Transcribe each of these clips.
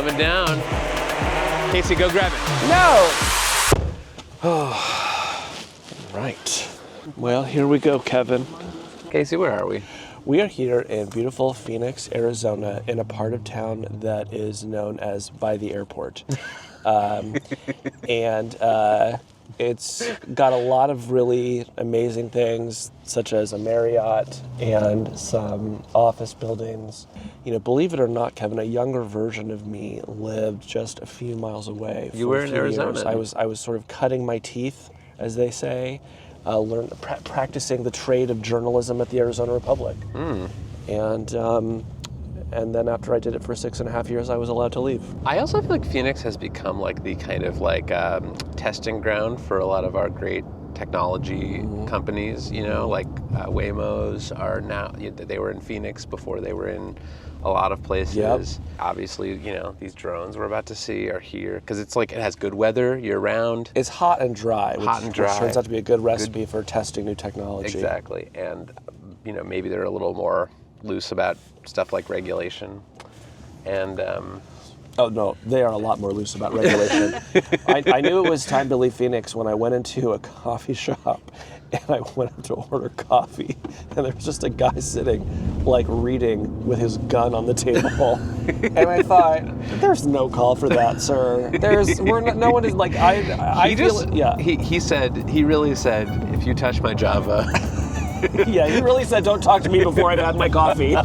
coming down. Casey, go grab it. No! Right. Well, here we go, Kevin. Casey, where are we? We are here in beautiful Phoenix, Arizona, in a part of town that is known as by the airport. It's got a lot of really amazing things, such as a Marriott and some office buildings. You know, believe it or not, Kevin, a younger version of me lived just a few miles away. You were in Arizona. I was sort of cutting my teeth, as they say, practicing the trade of journalism at the Arizona Republic. And then after I did it for 6.5 years, I was allowed to leave. I also feel like Phoenix has become like the kind of like testing ground for a lot of our great technology companies, you know, like Waymo's are now, they were in Phoenix before they were in a lot of places. Yep. Obviously, you know, these drones we're about to see are here because it's like, it has good weather year round. It's hot and dry, which turns out to be a good recipe for testing new technology. Exactly. And, you know, maybe they're a little more loose about stuff like regulation. And oh no, they are a lot more loose about regulation. I knew it was time to leave Phoenix when I went into a coffee shop and I went up to order coffee, and there was just a guy sitting, like, reading with his gun on the table. And I thought, there's no call for that, sir. No one is like, He really said, if you touch my Java. Yeah, he really said, don't talk to me before I've had my coffee.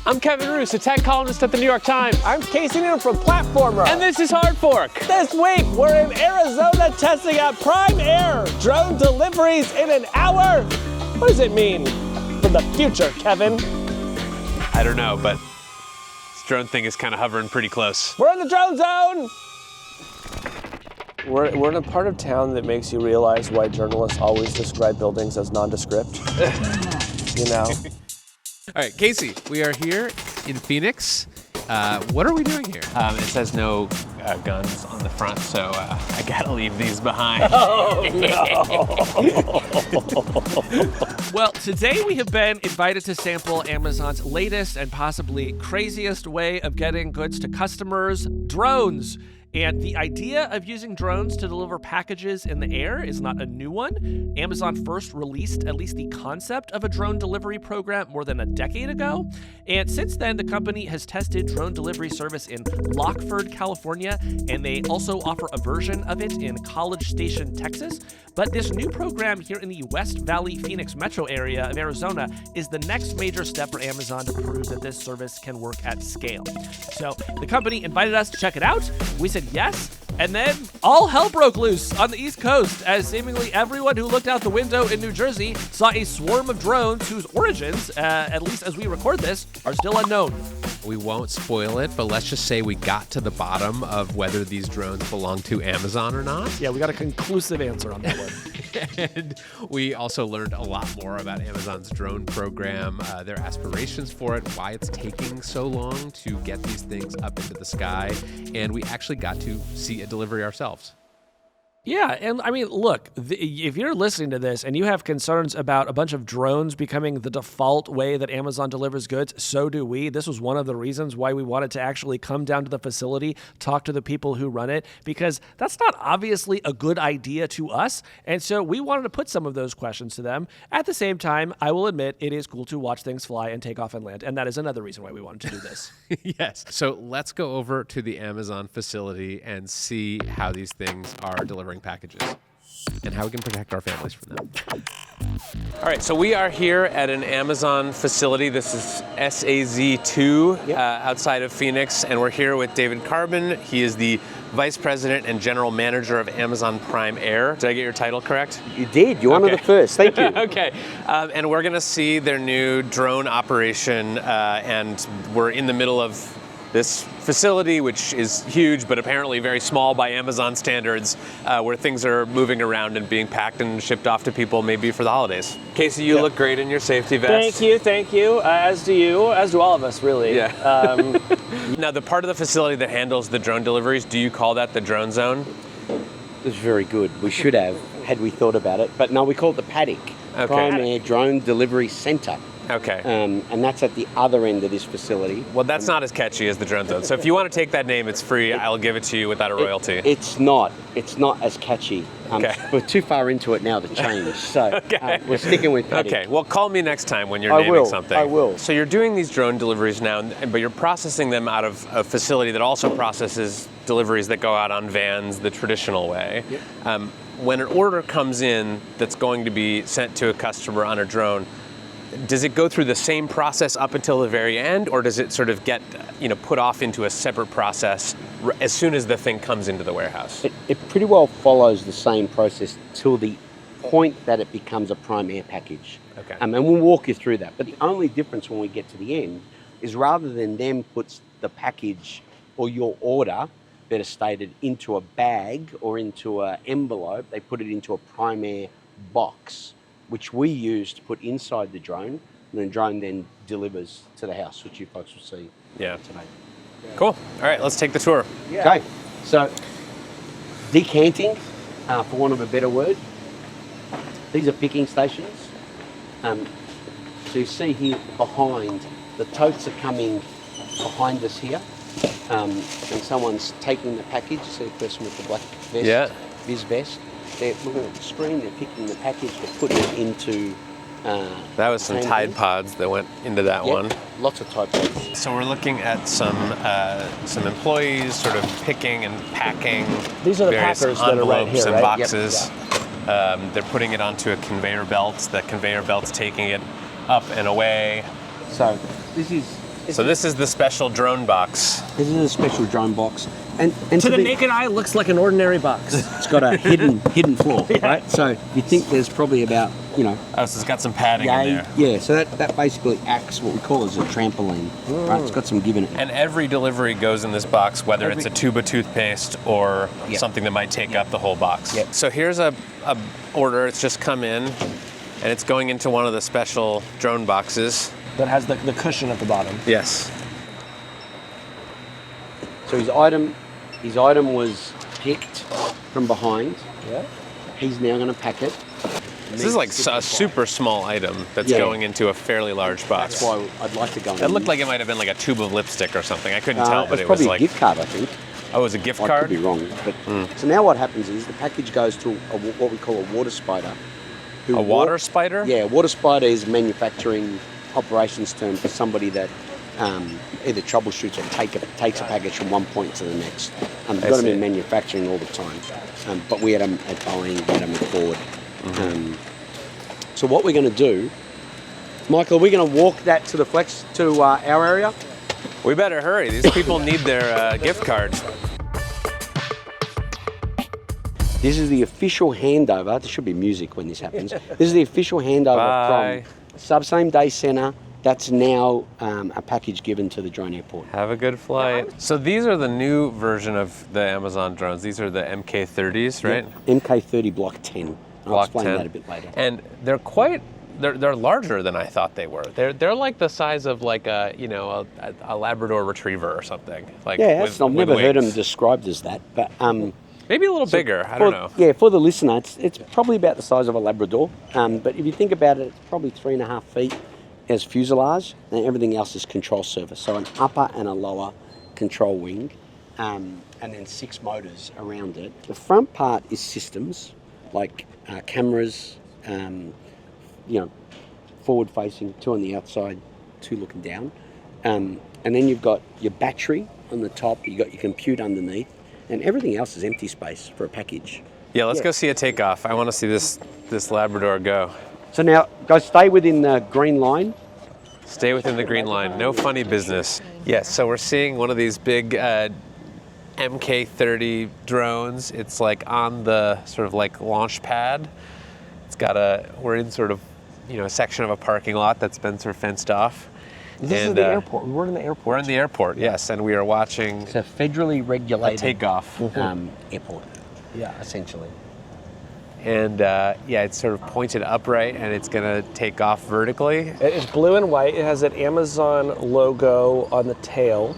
I'm Kevin Roose, a tech columnist at the New York Times. I'm Casey Newton from Platformer. And this is Hard Fork. This week, we're in Arizona testing out Prime Air, drone deliveries in an hour. What does it mean for the future, Kevin? I don't know, but this drone thing is kind of hovering pretty close. We're in the drone zone. We're in a part of town that makes you realize why journalists always describe buildings as nondescript. You know? All right, Casey, we are here in Phoenix. What are we doing here? It says no guns on the front, so I gotta leave these behind. Oh, no. Well, today we have been invited to sample Amazon's latest and possibly craziest way of getting goods to customers, drones. And the idea of using drones to deliver packages in the air is not a new one. Amazon first released at least the concept of a drone delivery program more than a decade ago. And since then, the company has tested drone delivery service in Lockford, California, and they also offer a version of it in College Station, Texas. But this new program here in the West Valley, Phoenix metro area of Arizona is the next major step for Amazon to prove that this service can work at scale. So the company invited us to check it out. We said yes, and then all hell broke loose on the East Coast as seemingly everyone who looked out the window in New Jersey saw a swarm of drones whose origins, at least as we record this, are still unknown. We won't spoil it, but let's just say we got to the bottom of whether these drones belong to Amazon or not. Yeah, we got a conclusive answer on that one. And we also learned a lot more about Amazon's drone program, their aspirations for it, why it's taking so long to get these things up into the sky, and we actually got to see a delivery ourselves. Yeah, and I mean, look, if you're listening to this and you have concerns about a bunch of drones becoming the default way that Amazon delivers goods, so do we. This was one of the reasons why we wanted to actually come down to the facility, talk to the people who run it, because that's not obviously a good idea to us. And so we wanted to put some of those questions to them. At the same time, I will admit it is cool to watch things fly and take off and land. And that is another reason why we wanted to do this. Yes. So let's go over to the Amazon facility and see how these things are delivering packages and how we can protect our families from them. All right, so we are here at an Amazon facility. This is SAZ2 outside of Phoenix, and we're here with David Carbon. He is the Vice President and General Manager of Amazon Prime Air. Did I get your title correct? You did. You're one of the first. Thank you. Okay. And we're going to see their new drone operation, and we're in the middle of this facility, which is huge, but apparently very small by Amazon standards, where things are moving around and being packed and shipped off to people maybe for the holidays. Casey, you look great in your safety vest. Thank you. As do all of us, really. Yeah. Now, the part of the facility that handles the drone deliveries, do you call that the drone zone? It was very good. We should have, had we thought about it. But no, we call it the paddock. Okay. Prime Air Drone Delivery Center. Okay. And that's at the other end of this facility. Well, that's not as catchy as the Drone Zone. So if you want to take that name, it's free. I'll give it to you without a royalty. It's not as catchy. Okay. We're too far into it now to change. So we're sticking with Paddy. Okay, well, call me next time when you're naming something. I will. So you're doing these drone deliveries now, but you're processing them out of a facility that also processes deliveries that go out on vans the traditional way. Yep. When an order comes in that's going to be sent to a customer on a drone, does it go through the same process up until the very end, or does it sort of get put off into a separate process as soon as the thing comes into the warehouse? It pretty well follows the same process till the point that it becomes a Prime Air package. Okay. And we'll walk you through that. But the only difference when we get to the end is rather than them put the package or your order, better stated, into a bag or into an envelope, they put it into a Prime Air box, which we use to put inside the drone, and the drone then delivers to the house, which you folks will see today. Cool. All right, let's take the tour. Okay, so decanting, for want of a better word. These are picking stations. So you see here behind, the totes are coming behind us here, and someone's taking the package. You see a person with the black vest, Viz vest. They're looking at the screen, they're picking the package, they're putting it into... that was some Tide Pods that went into that one. Lots of Tide Pods. So we're looking at some employees sort of picking and packing These are the various packers that are right envelopes here, and right? boxes. Yep. They're putting it onto a conveyor belt. The conveyor belt's taking it up and away. So this is the special drone box. This is a special drone box. And To the naked eye, it looks like an ordinary box. It's got a hidden floor, right? So you think there's probably about, Oh, so it's got some padding in there. Yeah, so that basically acts what we call as a trampoline, right? It's got some give in it. And every delivery goes in this box, whether it's a tube of toothpaste or something that might take up the whole box. Yep. So here's a order. It's just come in, and it's going into one of the special drone boxes. That has the cushion at the bottom. Yes. So his item was picked from behind. Yeah. He's now going to pack it. This is like a super small item that's going into a fairly large box. That's why I'd like to go in. It looked like it might have been like a tube of lipstick or something. I couldn't tell, but it was probably like a gift card, I think. Oh, it was a gift I card? could be wrong. But so now what happens is the package goes to what we call a water spider. A water spider? Yeah, a water spider is manufacturing operations term for somebody that either troubleshoots or takes a package from one point to the next. We've got them in manufacturing all the time. But we had them at Boeing, we had them at Ford. So what we're going to do, Michael, are we going to walk that to the flex, to our area? We better hurry. These people need their gift cards. This is the official handover. There should be music when this happens. This is the official handover from Same Day Centre. That's now a package given to the drone airport. Have a good flight. So these are the new version of the Amazon drones. These are the MK30s, right? Yeah. MK30 Block 10. I'll explain that a bit later. And they're they're larger than I thought they were. They're like the size of like a Labrador Retriever or something. Like I've never heard them described as that, but maybe a little bigger. I don't know. Yeah, for the listener, it's probably about the size of a Labrador. But if you think about it, it's probably 3.5 feet as fuselage, and everything else is control surface. So an upper and a lower control wing, and then 6 motors around it. The front part is systems like cameras, forward facing, 2 on the outside, 2 looking down. And then you've got your battery on the top, you've got your compute underneath, and everything else is empty space for a package. Yeah, let's go see a takeoff. I want to see this Labrador go. So now, go stay within the green line. Stay within the green line. No funny business. Yes, so we're seeing one of these big MK30 drones. It's like on the sort of like launch pad. It's got we're in sort of, a section of a parking lot that's been sort of fenced off. This is the airport. We're in the airport. We're in the airport, yes, and we are watching It's a federally regulated takeoff. Airport. Yeah, essentially. And it's sort of pointed upright, and it's going to take off vertically. It's blue and white. It has an Amazon logo on the tail.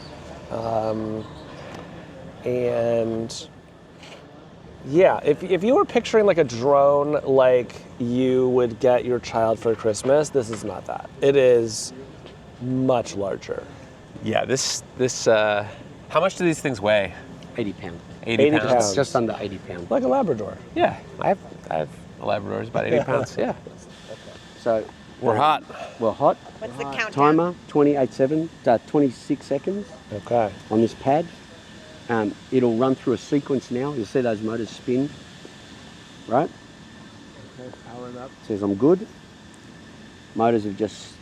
And Yeah, if you were picturing like a drone like you would get your child for Christmas, this is not that. It is much larger. Yeah, this how much do these things weigh? 80 pounds. 80 pounds. pounds. Just under 80 pounds. Like a Labrador. Yeah, I have a Labrador, it's about 80 pounds. Yeah. So We're hot. we're hot. What's the countdown? Timer 26 seconds Okay. on this pad. It'll run through a sequence now. You'll see those motors spin, right? Okay, powering up. Says I'm good. Motors have just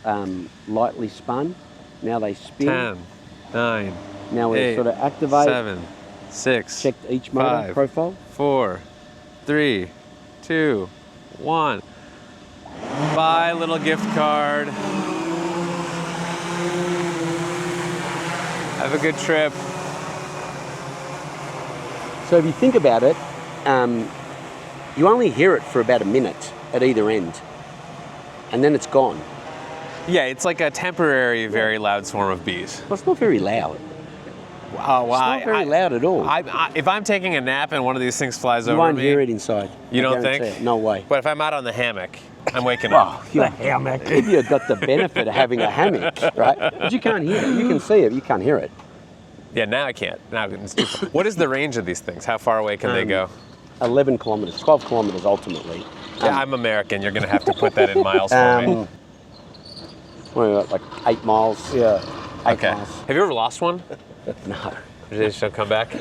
lightly spun. Now they spin. 10, 9, Now we 8, sort of activate. 7, 6, Check each motor 5, profile. 4, 3, 2, 1. Buy little gift card. Have a good trip. So if you think about it, you only hear it for about a minute at either end, and then it's gone. Yeah, it's like a temporary, very loud swarm of bees. Well, it's not very loud. Oh, wow. It's not very loud at all. If I'm taking a nap and one of these things flies You over won't me, hear it inside. You I don't guarantee think? it. No way. But if I'm out on the hammock, I'm waking up. The hammock. If you've got the benefit of having a hammock, right? But you can't hear it. You can see it, you can't hear it. Yeah, now I can't. Now it's too far. What is the range of these things? How far away can they go? 11 kilometres, 12 kilometres ultimately. Yeah, I'm American. You're going to have to put that in miles for me. What, like 8 miles? Yeah. 8 Okay. miles. Have you ever lost one? No. Did they still come back?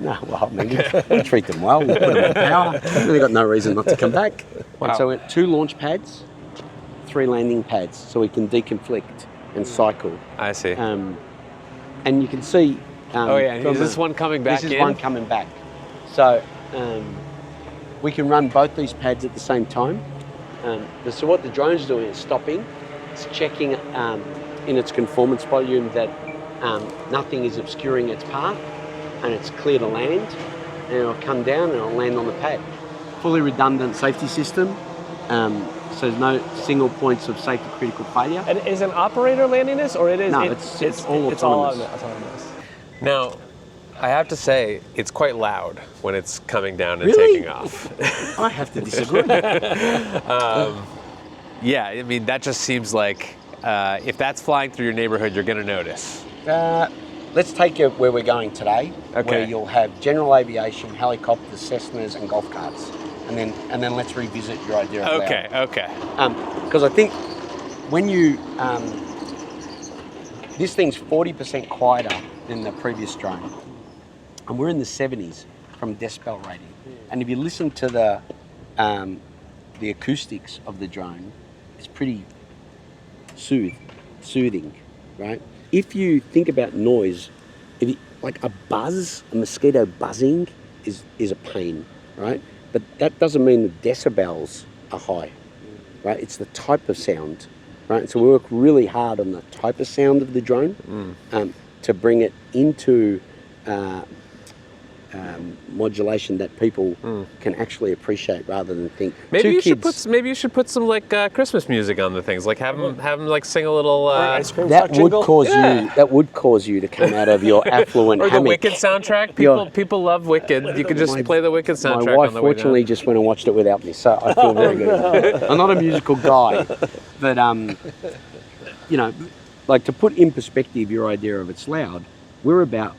No, well, I mean, we treat them well, we put them in power. They've got no reason not to come back. Wow. So we're at 2 launch pads, 3 landing pads, so we can deconflict and cycle. I see. And you can see... Oh yeah, from is this one coming back This is in? one coming back. So we can run both these pads at the same time. So what the drone's doing is stopping. It's checking in its conformance volume that nothing is obscuring its path, and it's clear to land, and it'll come down and it'll land on the pad. Fully redundant safety system, so there's no single points of safety critical failure. And is an operator landing this, or it is? No, it's all autonomous. autonomous. Now, I have to say, it's quite loud when it's coming down and Really? taking off. I have to disagree. Yeah, I mean, that just seems like if that's flying through your neighborhood, you're going to notice. Let's take you where we're going today, Okay. where you'll have general aviation, helicopters, Cessnas, and golf carts, and then let's revisit your idea of Okay, okay. Because I think when you this thing's 40% quieter than the previous drone, and we're in the 70s from decibel rating, and if you listen to the acoustics of the drone, it's pretty soothing, right? If you think about noise, like a buzz, a mosquito buzzing is a pain, right? But that doesn't mean the decibels are high, right? It's the type of sound, right? So we work really hard on the type of sound of the drone to bring it into modulation that people can actually appreciate rather than think. Maybe Two you should kids- put some like Christmas music on the things. Like have them like sing a little. Ice cream That truck would jingle? cause you. That would cause you to come out of your affluent Or the hammock. Wicked soundtrack. Your- People love Wicked. You could just play the Wicked soundtrack My wife on the way down. fortunately just went and watched it without me, so I feel very good. I'm not a musical guy, but you know, like to put in perspective your idea of it's loud, we're about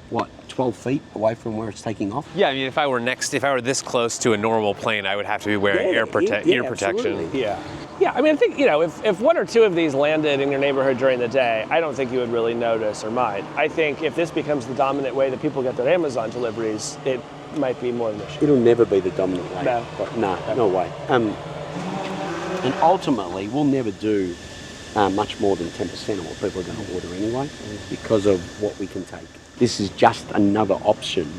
12 feet away from where it's taking off. Yeah, I mean, if I were this close to a normal plane, I would have to be wearing ear protection. absolutely. Yeah. Yeah, I mean, I think, if one or two of these landed in your neighborhood during the day, I don't think you would really notice or mind. I think if this becomes the dominant way that people get their Amazon deliveries, it might be more of an issue. It'll never be the dominant way. No. But no way. And ultimately, we'll never do much more than 10% of what people are going to order anyway because of what we can take. This is just another option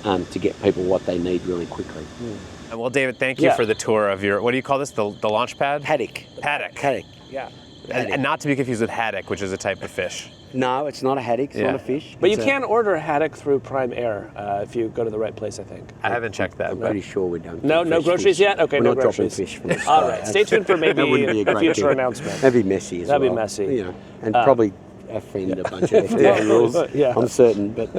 to get people what they need really quickly. Well, David, thank you for the tour of your, what do you call this, the launch pad? Haddock. Haddock. Yeah. And not to be confused with haddock, which is a type of fish. No, it's not a haddock. It's not a fish. But you It's can order a haddock through Prime Air if you go to the right place, I think. I haven't checked that. I'm but- pretty sure we don't. No do fresh groceries fish. yet? Okay, We're no not dropping groceries. fish from the All sky. right, stay tuned for maybe That wouldn't be a great future thing. announcement. That'd be messy as well. That'd be messy. You know, and probably offend a bunch of FDA rules. Yeah. I'm certain, but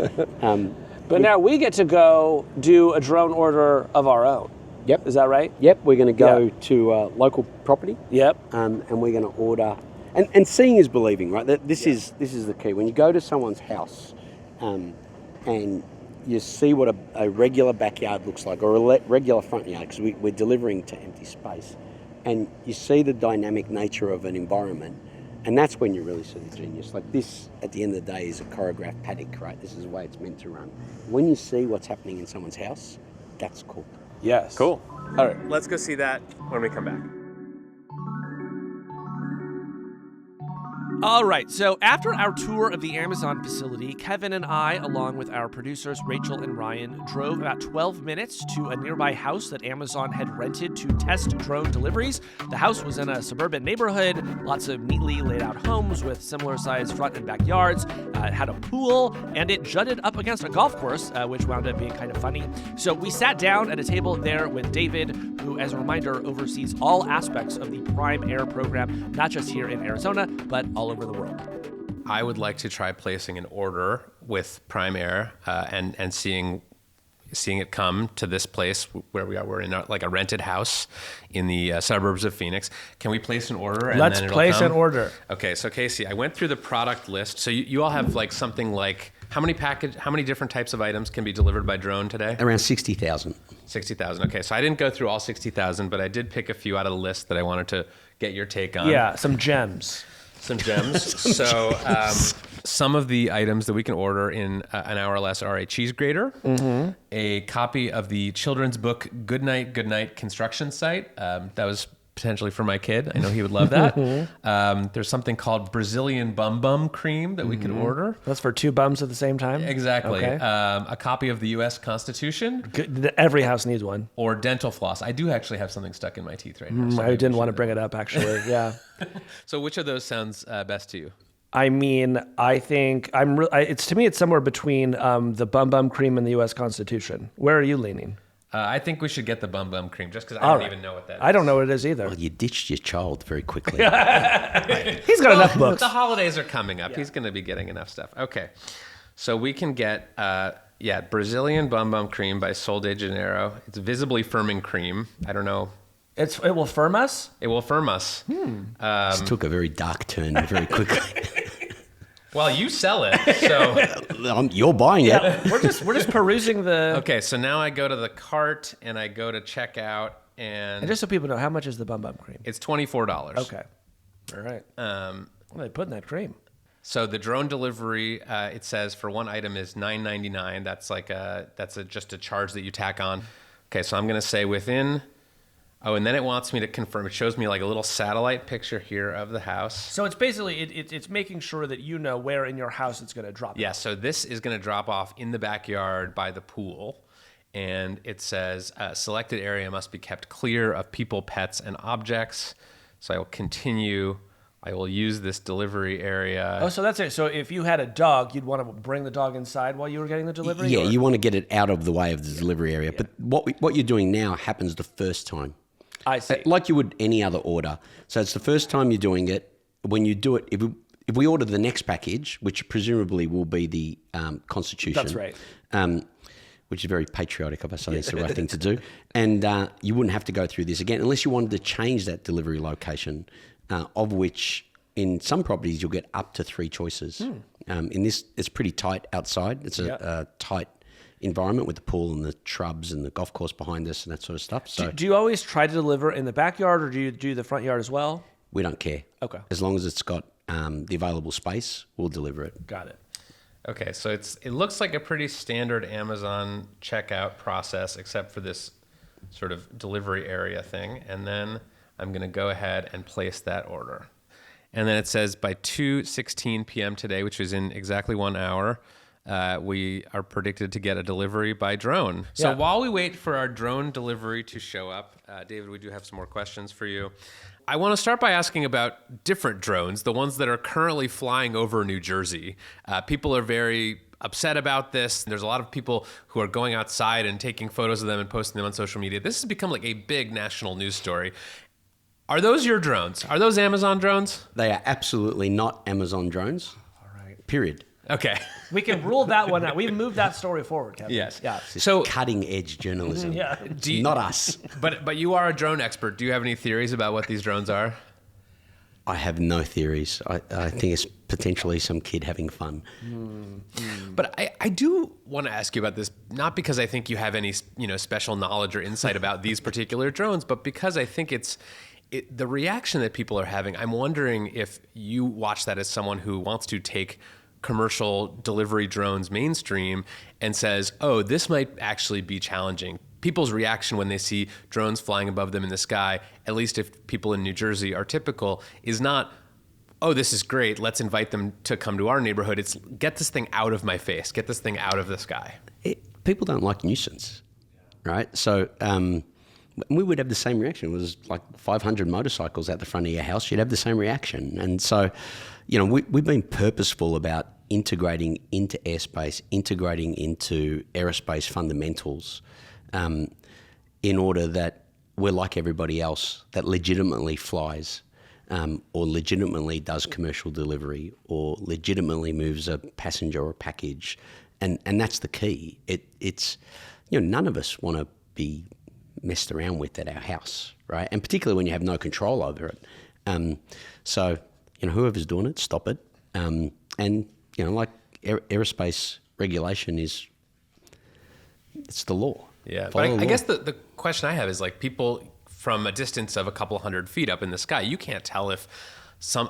But now we get to go do a drone order of our own. Yep. Is that right? Yep, we're going to go Yeah. to local property. Yep. And we're going to order. And seeing is believing, right? This is the key. When you go to someone's house, and you see what a regular backyard looks like, or a regular front yard, because we're delivering to empty space, and you see the dynamic nature of an environment, and that's when you really see the genius. Like this, at the end of the day, is a choreographed paddock, right? This is the way it's meant to run. When you see what's happening in someone's house, that's cool. Yes. Cool. All right, let's go see that when we come back. All right, so after our tour of the Amazon facility, Kevin and I, along with our producers Rachel and Ryan, drove about 12 minutes to a nearby house that Amazon had rented to test drone deliveries. The house was in a suburban neighborhood, lots of neatly laid out homes with similar sized front and backyards. It had a pool, and it jutted up against a golf course, which wound up being kind of funny. So we sat down at a table there with David, who, as a reminder, oversees all aspects of the Prime Air program, not just here in Arizona, but all over the world. I would like to try placing an order with Prime Air and seeing it come to this place where we are. We're in like a rented house in the suburbs of Phoenix. Can we place an order? And Let's then it'll place come? an order. Okay, so Casey, I went through the product list. So you all have like something like how many different types of items can be delivered by drone today? Around 60,000. 60,000. Okay, so I didn't go through all 60,000, but I did pick a few out of the list that I wanted to get your take on. Yeah, some gems. Some gems. Some of the items that we can order in an hour or less are a cheese grater, a copy of the children's book Goodnight, Goodnight Construction Site. That was potentially for my kid. I know he would love that. There's something called Brazilian Bum Bum Cream that we can order. That's for two bums at the same time? Exactly. Okay. A copy of the U.S. Constitution. Good. Every house needs one. Or dental floss. I do actually have something stuck in my teeth right now. So I maybe didn't we want to should- bring it up, actually. Yeah. So which of those sounds best to you? I mean, I think to me, it's somewhere between the Bum Bum Cream and the U.S. Constitution. Where are you leaning? I think we should get the Bum Bum Cream just because I All don't right. even know what that is. I don't know what it is either. Well, you ditched your child very quickly. He's got enough books. The holidays are coming up. He's going to be getting enough stuff. Okay. So we can get, Brazilian Bum Bum Cream by Sol de Janeiro. It's visibly firming cream. I don't know. It will firm us? It will firm us. This took a very dark turn very quickly. Well, you sell it. So You're buying it. We're just perusing the... okay, so now I go to the cart and I go to checkout and And just so people know, how much is the Bum Bum Cream? it's $24. Okay. All right. What are they putting in that cream? So the drone delivery, it says for one item is $9.99. That's just a charge that you tack on. Okay, so I'm going to say within. Oh, and then it wants me to confirm. It shows me like a little satellite picture here of the house. So it's basically it's making sure that you know where in your house it's going to drop. Yeah, so this is going to drop off in the backyard by the pool. And it says selected area must be kept clear of people, pets, and objects. So I will continue. I will use this delivery area. Oh, so that's it. So if you had a dog, you'd want to bring the dog inside while you were getting the delivery? Yeah, or- you want to get it out of the way of the delivery area. But what you're doing now happens the first time. I see. Like you would any other order. So it's the first time you're doing it. When you do it, if we order the next package, which presumably will be the Constitution. That's right. Which is very patriotic of us. I think it's the right thing to do. And you wouldn't have to go through this again unless you wanted to change that delivery location, of which in some properties you'll get up to 3 choices. In this, it's pretty tight outside. It's a tight environment with the pool and the shrubs and the golf course behind us and that sort of stuff. So Do you always try to deliver in the backyard, or do you do the front yard as well? we don't care. Okay. As long as it's got the available space, we'll deliver it. Got it. Okay, so it looks like a pretty standard Amazon checkout process, except for this sort of delivery area thing. And then I'm going to go ahead and place that order. And then it says by 2:16 p.m. today, which is in exactly 1 hour, we are predicted to get a delivery by drone. So Yeah. while we wait for our drone delivery to show up, David, we do have some more questions for you. I want to start by asking about different drones, the ones that are currently flying over New Jersey. People are very upset about this. There's a lot of people who are going outside and taking photos of them and posting them on social media. This has become like a big national news story. Are those your drones? Are those Amazon drones? They are absolutely not Amazon drones. All right. Period. Okay. We can rule that one out. We've moved that story forward, Kevin. Yes. Yeah. So, Cutting edge journalism. Yeah. Not us. but you are a drone expert. Do you have any theories about what these drones are? I have no theories. I think it's potentially some kid having fun. But I do want to ask you about this, not because I think you have any special knowledge or insight about these particular drones, but because I think the reaction that people are having. I'm wondering if you watch that as someone who wants to take commercial delivery drones mainstream and says, oh, this might actually be challenging. People's reaction when they see drones flying above them in the sky, at least if people in New Jersey are typical, is not, oh, this is great, let's invite them to come to our neighborhood. It's get this thing out of my face, get this thing out of the sky. People don't like nuisance, right? So we would have the same reaction. It was like 500 motorcycles out the front of your house, you'd have the same reaction. And so, we've been purposeful about integrating into airspace, integrating into aerospace fundamentals, in order that we're like everybody else that legitimately flies, or legitimately does commercial delivery, or legitimately moves a passenger or a package, and that's the key. It's none of us want to be messed around with at our house, right? And particularly when you have no control over it. So whoever's doing it, stop it. And like aerospace regulation it's the law. Yeah, but I guess the question I have is like people from a distance of a couple hundred feet up in the sky, you can't tell if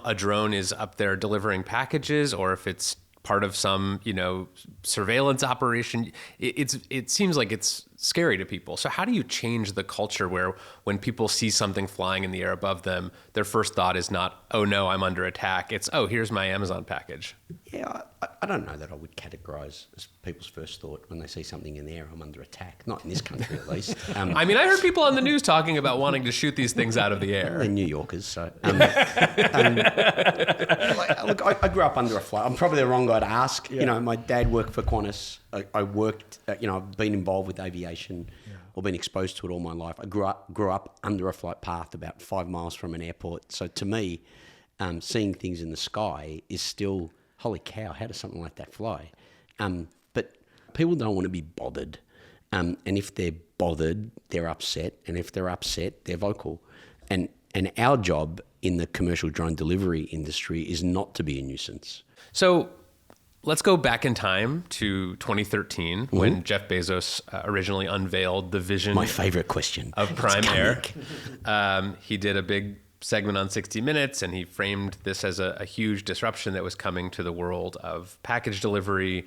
a drone is up there delivering packages or if it's part of some surveillance operation. It seems like it's scary to people. So how do you change the culture where when people see something flying in the air above them, their first thought is not, oh no, I'm under attack. It's, oh, here's my Amazon package. Yeah, I don't know that I would categorise as people's first thought when they see something in the air, I'm under attack. Not in this country, at least. I mean, I heard people on the news talking about wanting to shoot these things out of the air. They're New Yorkers, so... look, I grew up under a flight. I'm probably the wrong guy to ask. Yeah. My dad worked for Qantas. I worked, I've been involved with aviation or been exposed to it all my life. I grew up under a flight path about 5 miles from an airport. So to me, seeing things in the sky is still... holy cow, how does something like that fly? But people don't want to be bothered. And if they're bothered, they're upset. And if they're upset, they're vocal. And our job in the commercial drone delivery industry is not to be a nuisance. So let's go back in time to 2013 when Jeff Bezos originally unveiled the vision. My favorite question. Of Prime Air. He did a big segment on 60 Minutes, and he framed this as a huge disruption that was coming to the world of package delivery.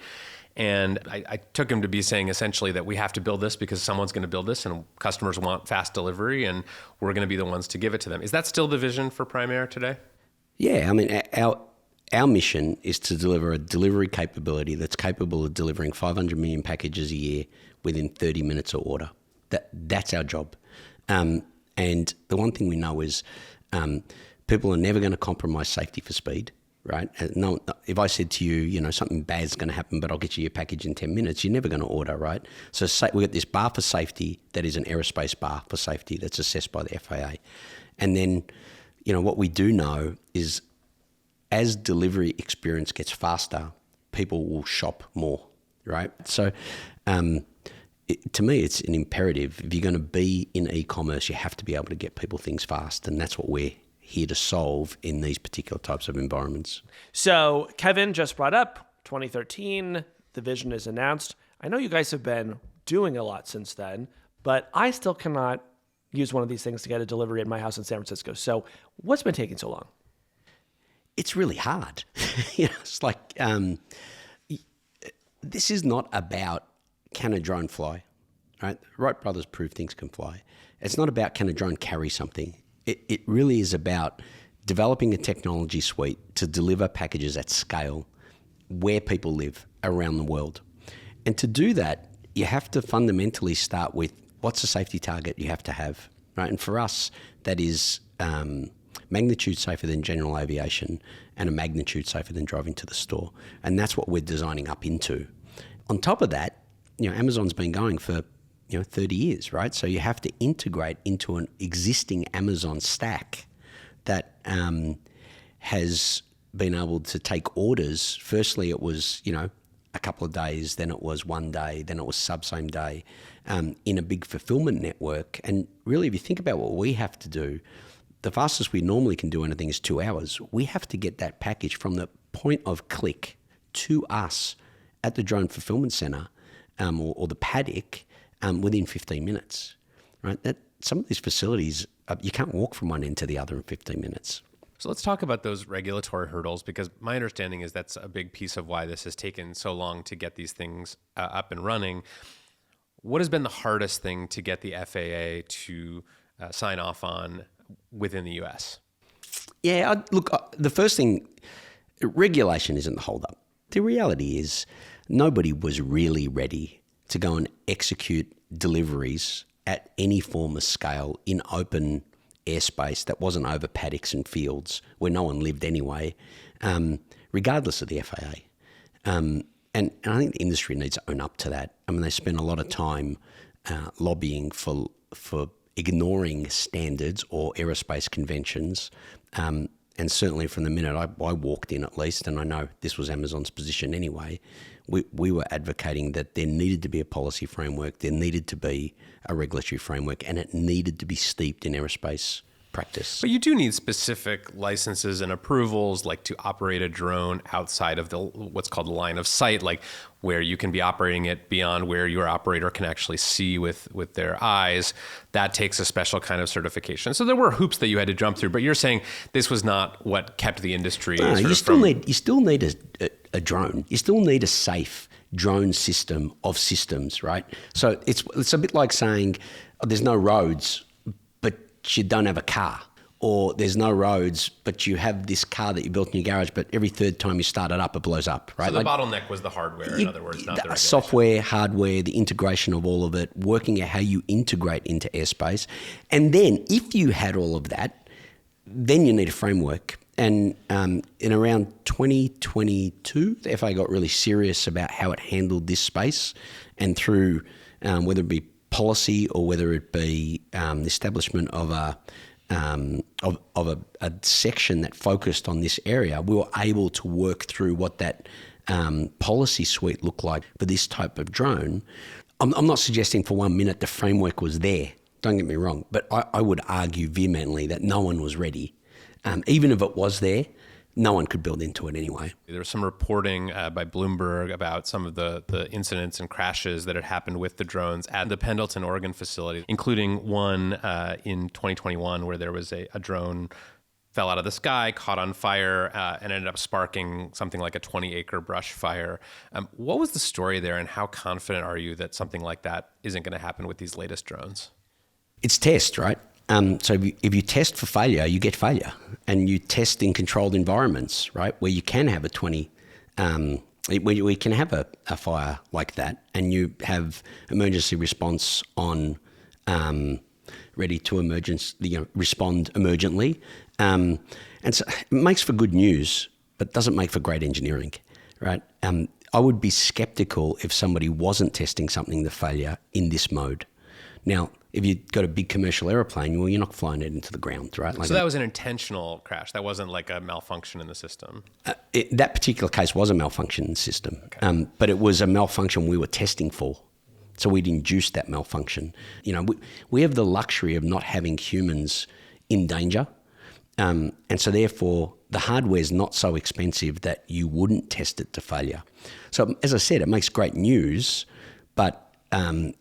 And I took him to be saying essentially that we have to build this because someone's going to build this and customers want fast delivery and we're going to be the ones to give it to them. Is that still the vision for Prime Air today? Yeah, I mean, our mission is to deliver a delivery capability that's capable of delivering 500 million packages a year within 30 minutes of order. That's our job. And the one thing we know is people are never going to compromise safety for speed, right? No, if I said to you, something bad's going to happen, but I'll get you your package in 10 minutes, you're never going to order, right? So we've got this bar for safety that is an aerospace bar for safety that's assessed by the FAA. And then, what we do know is as delivery experience gets faster, people will shop more, right? So to me, it's an imperative. If you're going to be in e-commerce, you have to be able to get people things fast. And that's what we're here to solve in these particular types of environments. So Kevin just brought up 2013, the vision is announced. I know you guys have been doing a lot since then, but I still cannot use one of these things to get a delivery at my house in San Francisco. So what's been taking so long? It's really hard. It's like, this is not about can a drone fly, right? Wright brothers prove things can fly. It's not about can a drone carry something. It really is about developing a technology suite to deliver packages at scale where people live around the world. And to do that, you have to fundamentally start with what's the safety target you have to have, right? And for us, that is magnitude safer than general aviation and a magnitude safer than driving to the store. And that's what we're designing up into. On top of that, Amazon's been going for 30 years, right? So you have to integrate into an existing Amazon stack that has been able to take orders. Firstly, it was, a couple of days, then it was 1 day, then it was same day, in a big fulfillment network. And really, if you think about what we have to do, the fastest we normally can do anything is 2 hours. We have to get that package from the point of click to us at the drone fulfillment center or the paddock within 15 minutes, right? Some of these facilities, you can't walk from one end to the other in 15 minutes. So let's talk about those regulatory hurdles, because my understanding is that's a big piece of why this has taken so long to get these things up and running. What has been the hardest thing to get the FAA to sign off on within the U.S.? Yeah, the first thing, regulation isn't the holdup. The reality is nobody was really ready to go and execute deliveries at any form of scale in open airspace that wasn't over paddocks and fields where no one lived anyway, regardless of the FAA. And I think the industry needs to own up to that. I mean, they spend a lot of time lobbying for ignoring standards or aerospace conventions. And certainly from the minute I walked in, at least, and I know this was Amazon's position anyway, we were advocating that there needed to be a policy framework, there needed to be a regulatory framework, and it needed to be steeped in aerospace practice. But you do need specific licenses and approvals, like to operate a drone outside of what's called the line of sight, like where you can be operating it beyond where your operator can actually see with their eyes. That takes a special kind of certification. So there were hoops that you had to jump through, but you're saying this was not what kept the industry. No, you still need a drone. You still need a safe drone system of systems, right? So it's a bit like saying there's no roads, but you don't have a car. Or there's no roads, but you have this car that you built in your garage, but every third time you start it up, it blows up, right? So the bottleneck was the hardware, in other words, not the regulation. Software, hardware, the integration of all of it, working out how you integrate into airspace. And then if you had all of that, then you need a framework. And in around 2022, the FAA got really serious about how it handled this space, and through whether it be policy or whether it be the establishment of a section that focused on this area, we were able to work through what that policy suite looked like for this type of drone. I'm not suggesting for 1 minute the framework was there, don't get me wrong, but I would argue vehemently that no one was ready. Even if it was there, no one could build into it anyway. There was some reporting by Bloomberg about some of the incidents and crashes that had happened with the drones at the Pendleton, Oregon facility, including one in 2021 where there was a drone fell out of the sky, caught on fire, and ended up sparking something like a 20-acre brush fire. What was the story there, and how confident are you that something like that isn't going to happen with these latest drones? It's test, right? So if you test for failure, you get failure, and you test in controlled environments, right, where you can have where you can have a fire like that, and you have emergency response on ready to respond emergently, and so it makes for good news, but doesn't make for great engineering, right? I would be skeptical if somebody wasn't testing something to failure in this mode. Now, if you've got a big commercial aeroplane, well, you're not flying it into the ground, right? So that was an intentional crash. That wasn't like a malfunction in the system. That particular case was a malfunction in the system, okay. But it was a malfunction we were testing for. So we'd induced that malfunction. We have the luxury of not having humans in danger. And so therefore, the hardware is not so expensive that you wouldn't test it to failure. So as I said, it makes great news, but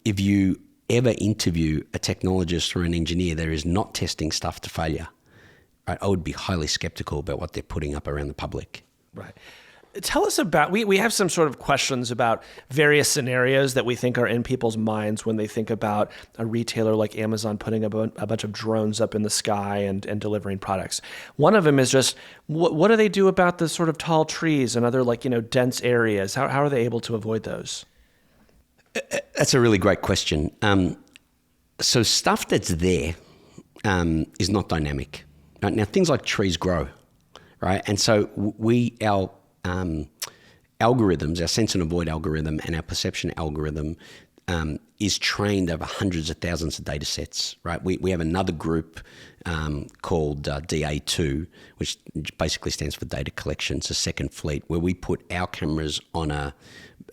if you ever interview a technologist or an engineer that is not testing stuff to failure, right, I would be highly skeptical about what they're putting up around the public. Right. Tell us about, we have some sort of questions about various scenarios that we think are in people's minds when they think about a retailer like Amazon putting a bunch of drones up in the sky and delivering products. One of them is just, what do they do about the sort of tall trees and other dense areas? How are they able to avoid those? That's a really great question. So stuff that's there is not dynamic. Right? Now, things like trees grow, right? And so our algorithms, our sense and avoid algorithm and our perception algorithm is trained over hundreds of thousands of data sets, right? We have another group called DA2, which basically stands for data collection. It's a second fleet where we put our cameras on a,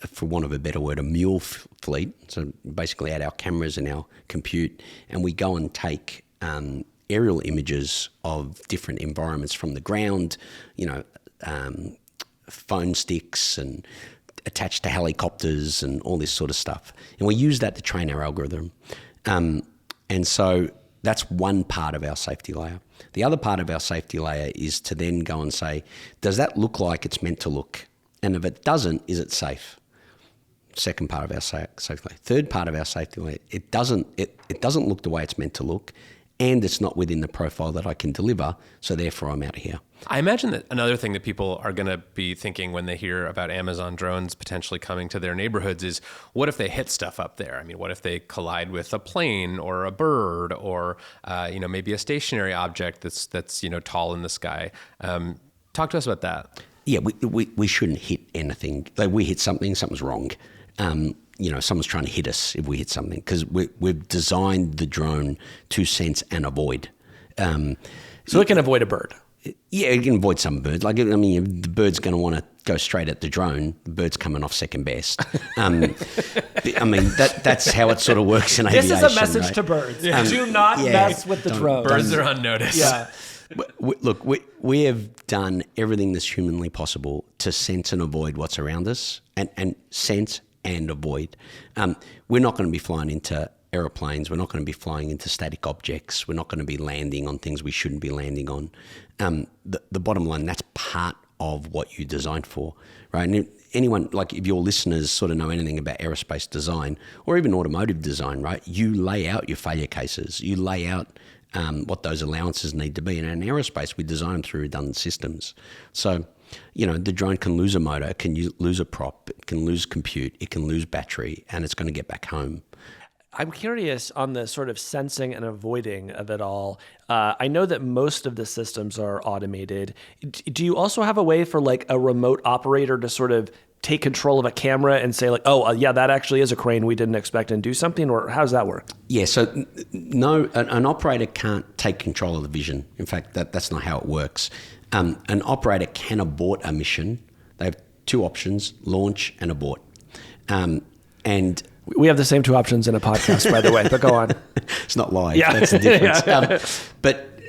for want of a better word, a mule fleet. So basically add our cameras and our compute, and we go and take aerial images of different environments from the ground, phone sticks and attached to helicopters and all this sort of stuff. And we use that to train our algorithm. And so that's one part of our safety layer. The other part of our safety layer is to then go and say, does that look like it's meant to look? And if it doesn't, is it safe? Second part of our safety layer. Third part of our safety layer, it doesn't look the way it's meant to look, and it's not within the profile that I can deliver, so therefore I'm out of here. I imagine that another thing that people are going to be thinking when they hear about Amazon drones potentially coming to their neighborhoods is, what if they hit stuff up there? I mean, what if they collide with a plane or a bird or maybe a stationary object that's tall in the sky? Talk to us about that. Yeah, we shouldn't hit anything. Like, we hit something, something's wrong. Someone's trying to hit us if we hit something, because we've designed the drone to sense and avoid. So it can avoid a bird. Yeah, it can avoid some birds. Like, if the bird's going to want to go straight at the drone, the bird's coming off second best. That's how it sort of works in aviation. This is a message to birds. Do not mess with the drone. Birds are on notice. Yeah. Look, we have done everything that's humanly possible to sense and avoid what's around us, and sense and avoid. We're not going to be flying into aeroplanes. We're not going to be flying into static objects. We're not going to be landing on things we shouldn't be landing on. The bottom line, that's part of what you designed for, right? And anyone, like, if your listeners sort of know anything about aerospace design or even automotive design, right, you lay out your failure cases. You lay out what those allowances need to be. And in aerospace, we design them through redundant systems. So, the drone can lose a motor, it can lose a prop, it can lose compute, it can lose battery, and it's going to get back home. I'm curious on the sort of sensing and avoiding of it all. I know that most of the systems are automated. Do you also have a way for like a remote operator to sort of take control of a camera and say like, that actually is a crane we didn't expect, and do something? Or how does that work? Yeah, so no, an operator can't take control of the vision. In fact, that's not how it works. An operator can abort a mission. They have two options: launch and abort. And we have the same two options in a podcast, by the way, but go on. It's not live. Yeah. That's the difference. But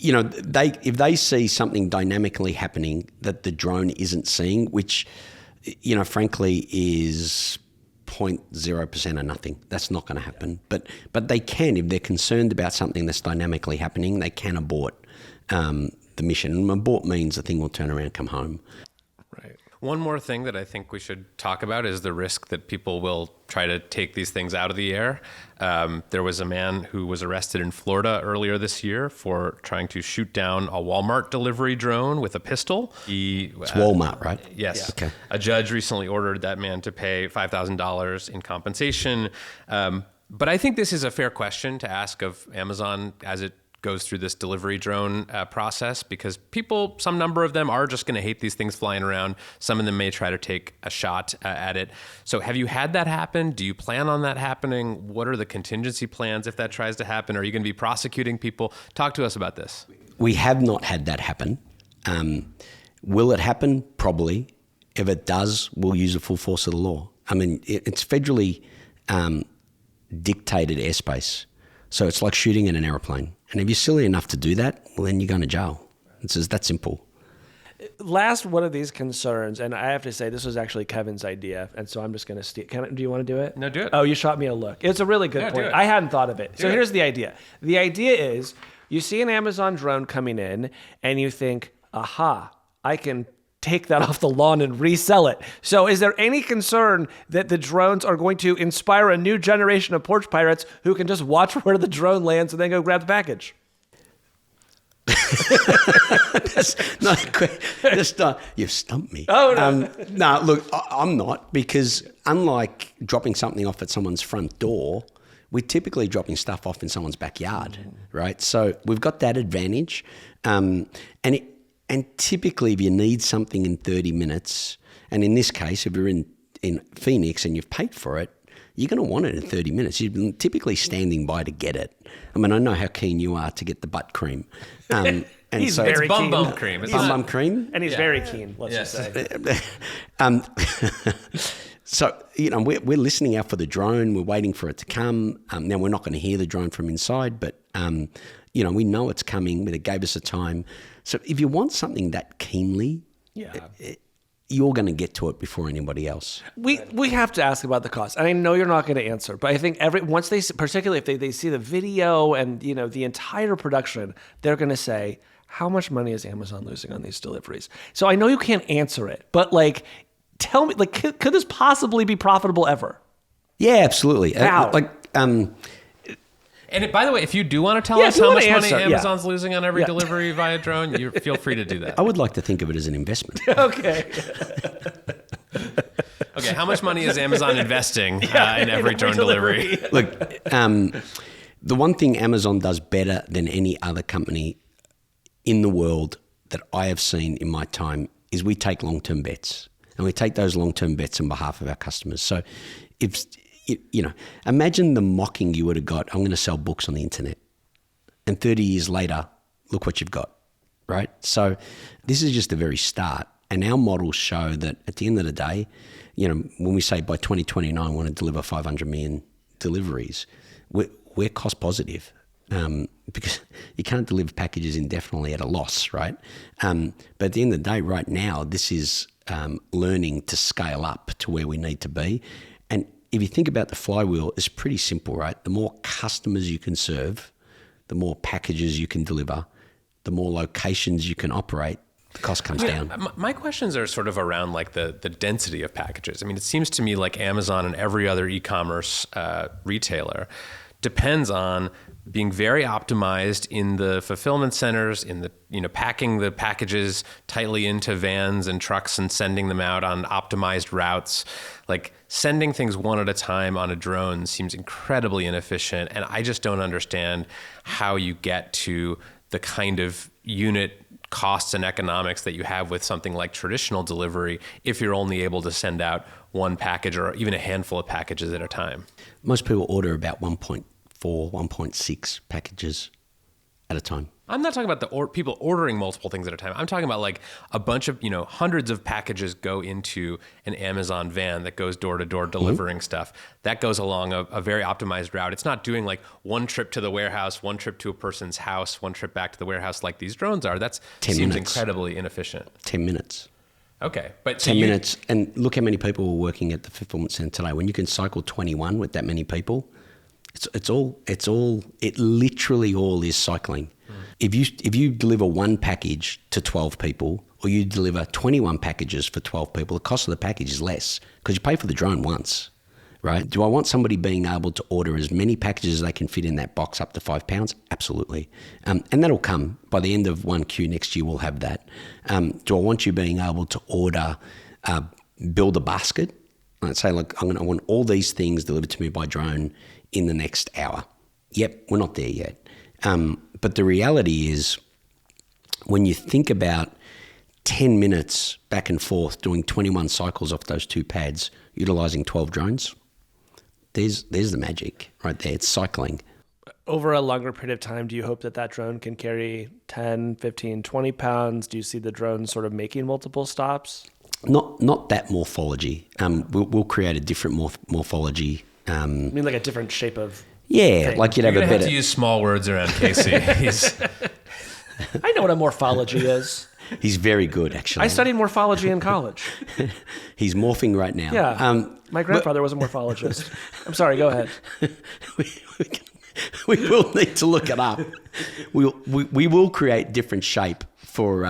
if they see something dynamically happening that the drone isn't seeing, which, frankly is 0.0% of nothing. That's not going to happen. But they can, if they're concerned about something that's dynamically happening, they can abort the mission. And abort means the thing will turn around and come home. Right. One more thing that I think we should talk about is the risk that people will try to take these things out of the air. There was a man who was arrested in Florida earlier this year for trying to shoot down a Walmart delivery drone with a pistol. It's Walmart, right? Yes. Yeah. Okay. A judge recently ordered that man to pay $5,000 in compensation. But I think this is a fair question to ask of Amazon as it goes through this delivery drone process, because some number of them are just going to hate these things flying around. Some of them may try to take a shot at it. So have you had that happen? Do you plan on that happening? What are the contingency plans if that tries to happen? Are you going to be prosecuting people? Talk to us about this. We have not had that happen. Will it happen? Probably. If it does, we'll use the full force of the law. I mean, it's federally dictated airspace. So it's like shooting in an airplane. And if you're silly enough to do that, well, then you're going to jail. It's just that simple. Last one of these concerns, and I have to say this was actually Kevin's idea, and so I'm just going to steal. Do you want to do it? No, do it. Oh, you shot me a look. It's a really good point. I hadn't thought of it. So here's the idea. The idea is you see an Amazon drone coming in, and you think, aha, I can take that off the lawn and resell it. So is there any concern that the drones are going to inspire a new generation of porch pirates who can just watch where the drone lands and then go grab the package? That's not a question. You've stumped me. Oh, no. No, look, I'm not, because unlike dropping something off at someone's front door, we're typically dropping stuff off in someone's backyard, right? So we've got that advantage. And typically, if you need something in 30 minutes, and in this case, if you're in Phoenix and you've paid for it, you're going to want it in 30 minutes. You've been typically standing by to get it. I mean, I know how keen you are to get the butt cream. And He's so very Bum keen. bum cream. It's bum not- bum cream. And he's very keen, let's just say. So, we're listening out for the drone. We're waiting for it to come. Now, we're not going to hear the drone from inside, but, we know it's coming. It gave us a time. So if you want something that keenly, you're going to get to it before anybody else. We have to ask about the cost. And I know you're not going to answer, but I think once they, particularly if they see the video and, the entire production, they're going to say, how much money is Amazon losing on these deliveries? So I know you can't answer it, but tell me, could this possibly be profitable ever? Yeah, absolutely. How? And by the way, if you do want to tell Yeah, us if you how wanna much money answer, yeah. Amazon's losing on every delivery via drone, you feel free to do that. I would like to think of it as an investment. Okay. Okay, how much money is Amazon investing in every drone delivery? Look, the one thing Amazon does better than any other company in the world that I have seen in my time is we take long-term bets. And we take those long-term bets on behalf of our customers. So if, imagine the mocking you would have got, I'm going to sell books on the internet. And 30 years later, look what you've got, right? So this is just the very start. And our models show that at the end of the day, when we say by 2029, we want to deliver 500 million deliveries, we're cost positive. Because you can't deliver packages indefinitely at a loss, right? But at the end of the day, right now, this is learning to scale up to where we need to be. And if you think about the flywheel, it's pretty simple, right? The more customers you can serve, the more packages you can deliver, the more locations you can operate, the cost comes down. My questions are sort of around the density of packages. I mean, it seems to me like Amazon and every other e-commerce retailer depends on being very optimized in the fulfillment centers, in the packing the packages tightly into vans and trucks and sending them out on optimized routes. Sending things one at a time on a drone seems incredibly inefficient, and I just don't understand how you get to the kind of unit costs and economics that you have with something like traditional delivery if you're only able to send out one package or even a handful of packages at a time. Most people order about 1.4, 1.6 packages at a time. I'm not talking about people ordering multiple things at a time. I'm talking about a bunch of, hundreds of packages go into an Amazon van that goes door to door delivering stuff. That goes along a very optimized route. It's not doing one trip to the warehouse, one trip to a person's house, one trip back to the warehouse like these drones are. That seems incredibly inefficient. 10 minutes. Okay. But 10 minutes. And look how many people were working at the fulfillment center today. When you can cycle 21 with that many people, it literally all is cycling. If you deliver one package to 12 people, or you deliver 21 packages for 12 people, the cost of the package is less because you pay for the drone once, right? Do I want somebody being able to order as many packages as they can fit in that box up to £5? Absolutely. And that'll come by the end of 1Q next year. We'll have that. Do I want you being able to order, build a basket? I'd say, look, I want all these things delivered to me by drone in the next hour. Yep, we're not there yet. But the reality is, when you think about 10 minutes back and forth doing 21 cycles off those two pads, utilizing 12 drones, there's the magic right there. It's cycling. Over a longer period of time, do you hope that drone can carry 10, 15, 20 pounds? Do you see the drone sort of making multiple stops? Not that morphology. We'll create a different morphology. I mean, like a different shape of... Yeah, like you'd have a better... have to use small words around Casey. I know what a morphology is. He's very good, actually. I studied morphology in college. He's morphing right now. Yeah. My grandfather was a morphologist. I'm sorry, go ahead. We will need to look it up. We will create different shape for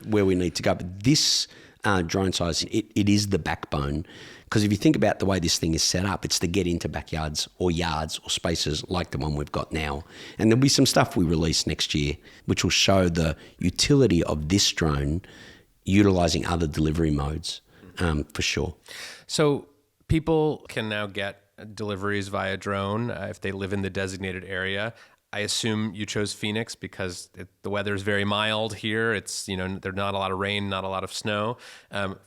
where we need to go. But this drone size, it is the backbone. Because if you think about the way this thing is set up, it's to get into backyards or yards or spaces like the one we've got now. And there'll be some stuff we release next year which will show the utility of this drone utilizing other delivery modes, for sure. So people can now get deliveries via drone if they live in the designated area. I assume you chose Phoenix because the weather is very mild here. It's, there's not a lot of rain, not a lot of snow.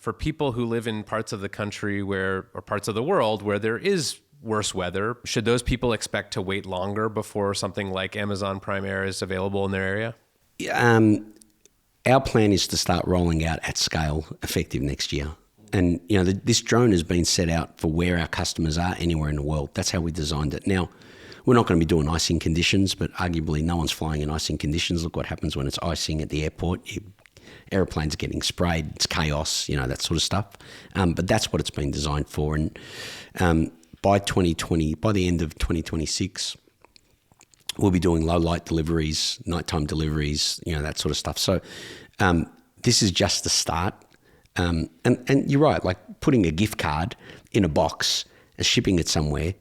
For people who live in parts of the country or parts of the world where there is worse weather, should those people expect to wait longer before something like Amazon Prime Air is available in their area? Our plan is to start rolling out at scale effective next year. And, this drone has been set out for where our customers are anywhere in the world. That's how we designed it. Now, we're not going to be doing icing conditions, but arguably no one's flying in icing conditions. Look what happens when it's icing at the airport. Airplanes are getting sprayed. It's chaos, that sort of stuff. But that's what it's been designed for. And by the end of 2026, we'll be doing low light deliveries, nighttime deliveries, that sort of stuff. So this is just the start. And you're right, like putting a gift card in a box and shipping it somewhere,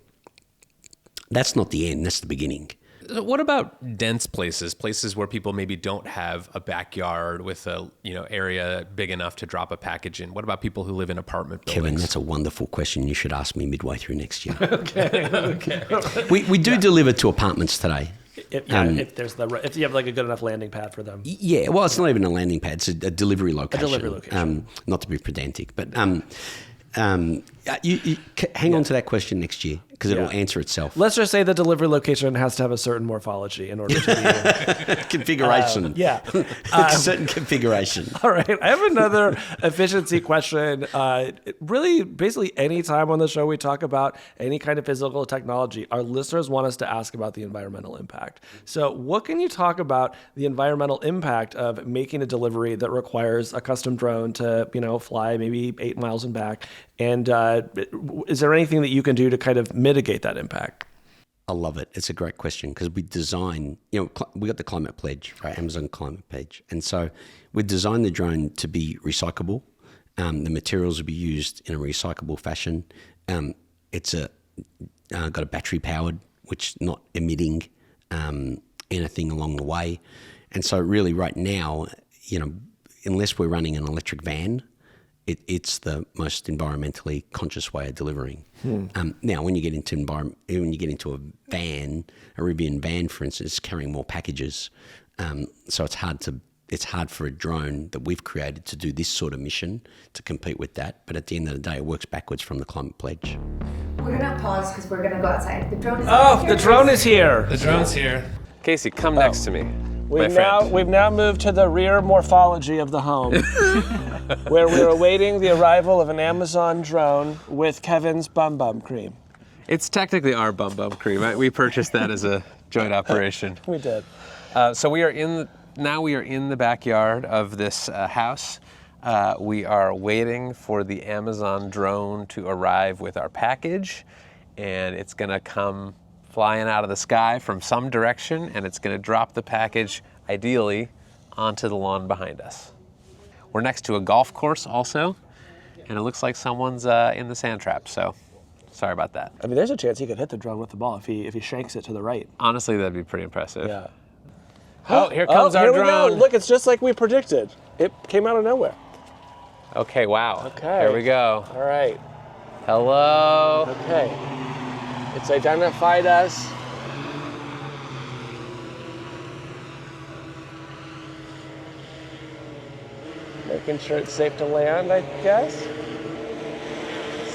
that's not the end, that's the beginning. What about dense places where people maybe don't have a backyard with a area big enough to drop a package in? What about people who live in apartment buildings? Kevin, that's a wonderful question. You should ask me midway through next year. Okay. We do deliver to apartments today. If you have like a good enough landing pad for them. Yeah, well, it's not even a landing pad; it's a delivery location. A delivery location. Not to be pedantic, but you hang on to that question next year because it will answer itself. Let's just say the delivery location has to have a certain morphology in order to be configuration. Certain configuration. All right, I have another efficiency question. Really, basically, any time on the show we talk about any kind of physical technology, our listeners want us to ask about the environmental impact. So what can you talk about the environmental impact of making a delivery that requires a custom drone to, fly maybe 8 miles and back? And is there anything that you can do to kind of mitigate that impact? I love it. It's a great question because we design, we got the climate pledge, right? Amazon climate pledge. And so we designed the drone to be recyclable. The materials will be used in a recyclable fashion. It's got a battery powered, which not emitting anything along the way. And so really right now, unless we're running an electric van, it's the most environmentally conscious way of delivering. Now, when you get into a van, a Rivian van, for instance, carrying more packages, so it's hard for a drone that we've created to do this sort of mission to compete with that. But at the end of the day, it works backwards from the climate pledge. We're gonna pause because we're gonna go outside. The drone is here. The drone is here. The drone's here. Casey, come next to me. We've now moved to the rear morphology of the home, where we're awaiting the arrival of an Amazon drone with Kevin's bum cream. It's technically our bum cream. Right? We purchased that as a joint operation. We did. So we are in the backyard of this house. We are waiting for the Amazon drone to arrive with our package, and it's gonna come flying out of the sky from some direction, and it's gonna drop the package, ideally, onto the lawn behind us. We're next to a golf course also, and it looks like someone's in the sand trap, so sorry about that. I mean, there's a chance he could hit the drone with the ball if he shanks it to the right. Honestly, that'd be pretty impressive. Yeah. Oh, here comes our here drone. We go. Look, it's just like we predicted. It came out of nowhere. Okay, wow. Okay. Here we go. All right. Hello. Okay. It's identified us. Making sure it's safe to land, I guess.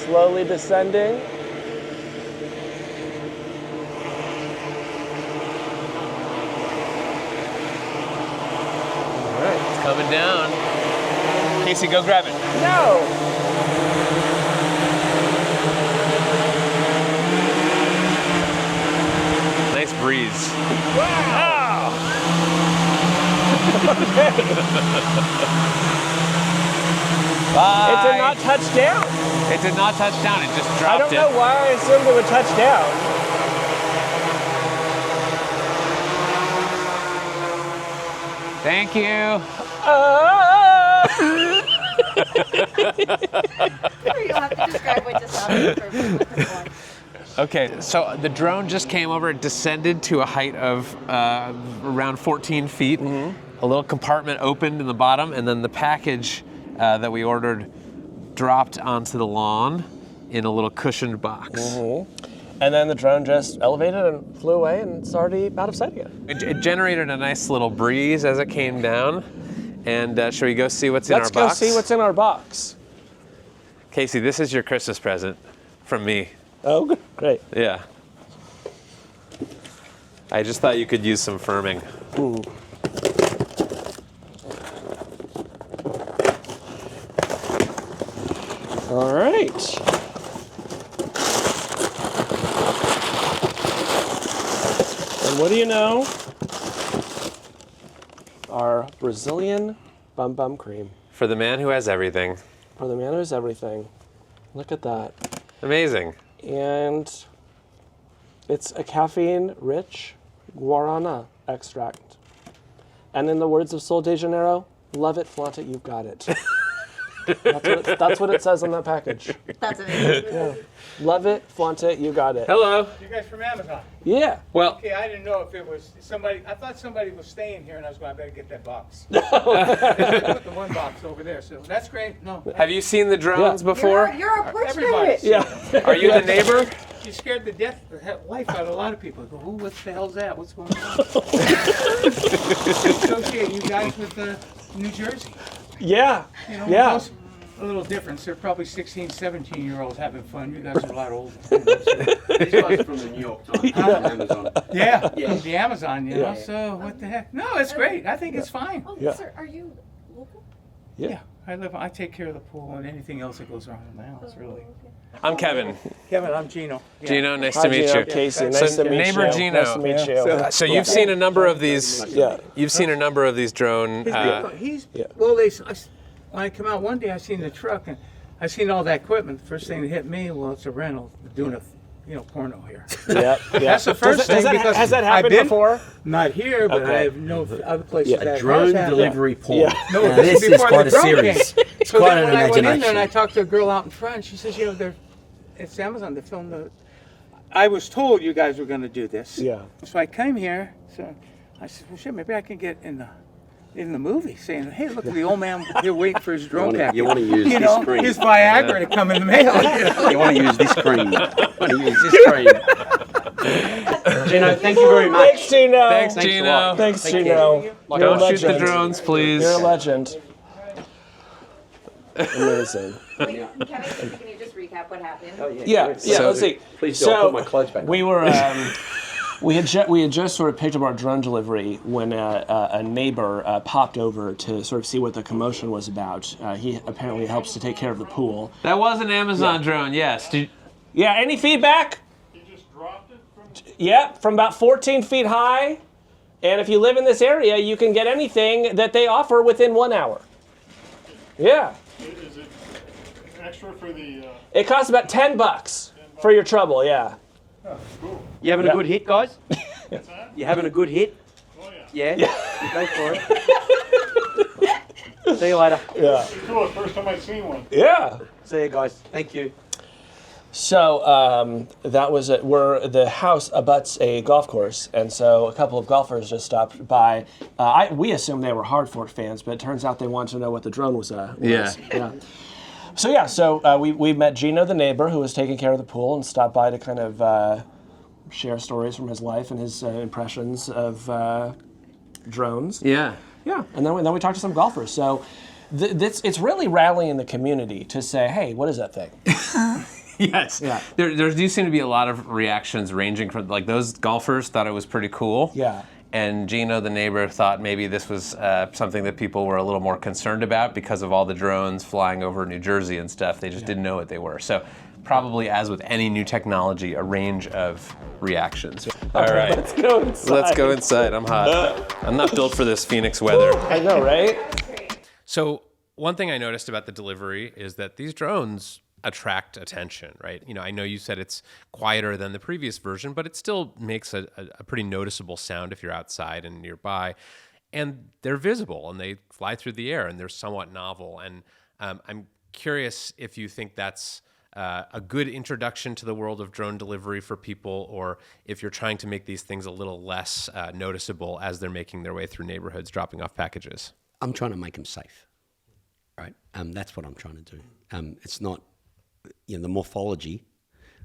Slowly descending. All right, it's coming down. Casey, go grab it. No! Nice breeze. Wow! Okay. Bye. It did not touch down. It did not touch down. It just dropped it. I don't know why I assumed it would touch down. Thank you. You'll have to describe what just happened for everyone. Okay, so the drone just came over. It descended to a height of around 14 feet. Mm-hmm. A little compartment opened in the bottom, and then the package that we ordered dropped onto the lawn in a little cushioned box. Mm-hmm. And then the drone just elevated and flew away, and it's already out of sight again. It generated a nice little breeze as it came down. And should we go see what's in our box? Let's go see what's in our box. Casey, this is your Christmas present from me. Oh, great. Yeah. I just thought you could use some firming. Ooh. All right. And what do you know? Our Brazilian bum bum cream. For the man who has everything. For the man who's everything. Look at that. Amazing. And it's a caffeine-rich guarana extract. And in the words of Sol de Janeiro, love it, flaunt it, you've got it. That's what it says on that package. That's amazing. Yeah. Love it, flaunt it, you got it. Hello. You guys from Amazon? Yeah. Well, Okay, I didn't know if it was somebody. I thought somebody was staying here, and I was going, I better get that box. Put the one box over there. So that's great. No, have you seen the drones before? You're a porch everybody. parrot. Yeah. Are you the neighbor? You scared the life out of a lot of people. Go, who? What the hell's that? What's going on? Associate you guys with New Jersey. Yeah. You know, Yeah. most- a little difference. They're probably 16, 17-year-olds having fun. You guys are a lot older. You know, These guys are from the New York Times, from Amazon. yeah, Yeah. the Amazon, you know. Yeah. So what the heck? No, it's great. I think it's fine. Oh, Yeah. sir, are you local? Yeah. I take care of the pool and anything else that goes around in the house, really. I'm Kevin. Kevin, I'm Gino. Yeah. Gino, nice Hi, to meet Gino. you. Casey, So, nice to meet neighbor you. Gino. Nice to meet Yeah. you. So you've seen a number of these. Yeah. You've seen a number of these drone. He's Yeah. well. When I come out one day, I seen the truck and I seen all that equipment. The first thing that hit me, well, it's a rental doing a porno here. Yeah. That's the first thing because has that I've happened been- before? Not here, but Okay. I have no other places Yeah. that has Drone happened. delivery porn. Yeah. No, Now, this this is is before quite the a drone series. came. It's So quite then an when I went in there and I imagination. talked to a girl out in front, she says, it's Amazon to film the. I was told you guys were going to do this. Yeah. So I came here. So I said, well, shit, maybe I can get in the movie, saying, hey, look at the old man here waiting for his drone package. You want to use this cream. his Viagra to come in the mail. You know? You want to use this cream. You want to use this cream. Gino, thank you very much. Thanks, Gino. Thanks, Thanks a Gino. lot. Thanks, Thank you. Gino. You're a Don't shoot the legend. drones, please. You're a legend. Amazing. Wait, Kevin, can you just recap what happened? Yeah. So- Let's see. Please do. I'll put my clothes back on. We were. We had just sort of picked up our drone delivery when a neighbor popped over to sort of see what the commotion was about. He apparently helps to take care of the pool. That was an Amazon drone, yes. Yeah. Any feedback? You just dropped it from Yeah, from about 14 feet high. And if you live in this area, you can get anything that they offer within 1 hour. Yeah. Is it extra for the, It costs about $10 for your trouble, yeah. cool. You having Yeah. a good hit, guys? What's that? You having a good hit? Oh, yeah. Yeah? Go for it. See you later. Yeah. Cool, first time I've seen one. Yeah. See you guys. Thank you. So that was it. The house abuts a golf course, and so a couple of golfers just stopped by. We assumed they were Hard Fork fans, but it turns out they wanted to know what the drone was. Yeah. So we met Gino, the neighbor, who was taking care of the pool, and stopped by to kind of share stories from his life and his impressions of drones. Yeah. Yeah, and then we talked to some golfers. So it's really rallying the community to say, hey, what is that thing? Yes. Yeah. There do seem to be a lot of reactions ranging from, like, those golfers thought it was pretty cool. Yeah. And Gino, the neighbor, thought maybe this was something that people were a little more concerned about because of all the drones flying over New Jersey and stuff. They just didn't know what they were. So probably, as with any new technology, a range of reactions. All right. Let's go inside. Let's go inside. I'm hot. I'm not built for this Phoenix weather. I know, right? So one thing I noticed about the delivery is that these drones attract attention, right? You know, I know you said it's quieter than the previous version, but it still makes a pretty noticeable sound if you're outside and nearby. And they're visible and they fly through the air and they're somewhat novel. And I'm curious if you think that's a good introduction to the world of drone delivery for people, or if you're trying to make these things a little less noticeable as they're making their way through neighborhoods, dropping off packages. I'm trying to make them safe, right? That's what I'm trying to do. It's not, the morphology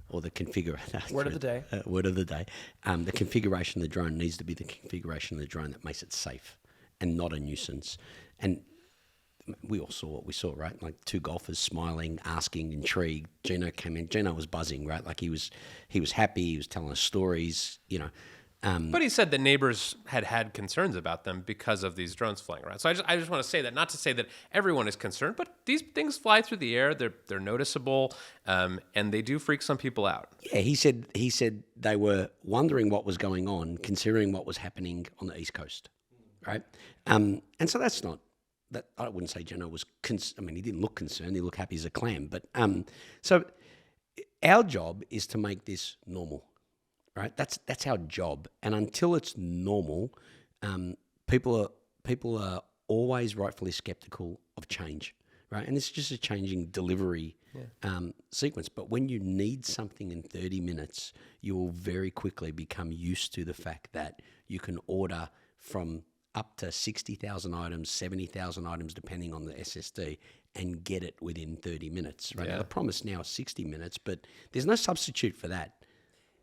or the configuration. Word of the day. Word of the day. The configuration of the drone needs to be the configuration of the drone that makes it safe and not a nuisance. And we all saw what we saw, right? Like two golfers smiling, asking, intrigued. GINO came in. GINO was buzzing, right? Like he was happy. He was telling us stories, you know. But he said that neighbors had concerns about them because of these drones flying around. So I just want to say that, not to say that everyone is concerned, but these things fly through the air. They're noticeable, and they do freak some people out. Yeah, he said they were wondering what was going on, considering what was happening on the East Coast, right? And so that's not that. I wouldn't say GINO was. I mean, he didn't look concerned. He looked happy as a clam. But so our job is to make this normal. Right, that's our job, and until it's normal, people are always rightfully skeptical of change, right? And it's just a changing delivery sequence. But when you need something in 30 minutes, you will very quickly become used to the fact that you can order from up to 60,000 items, 70,000 items, depending on the SSD, and get it within 30 minutes. Right, now, the promise now is 60 minutes, but there's no substitute for that.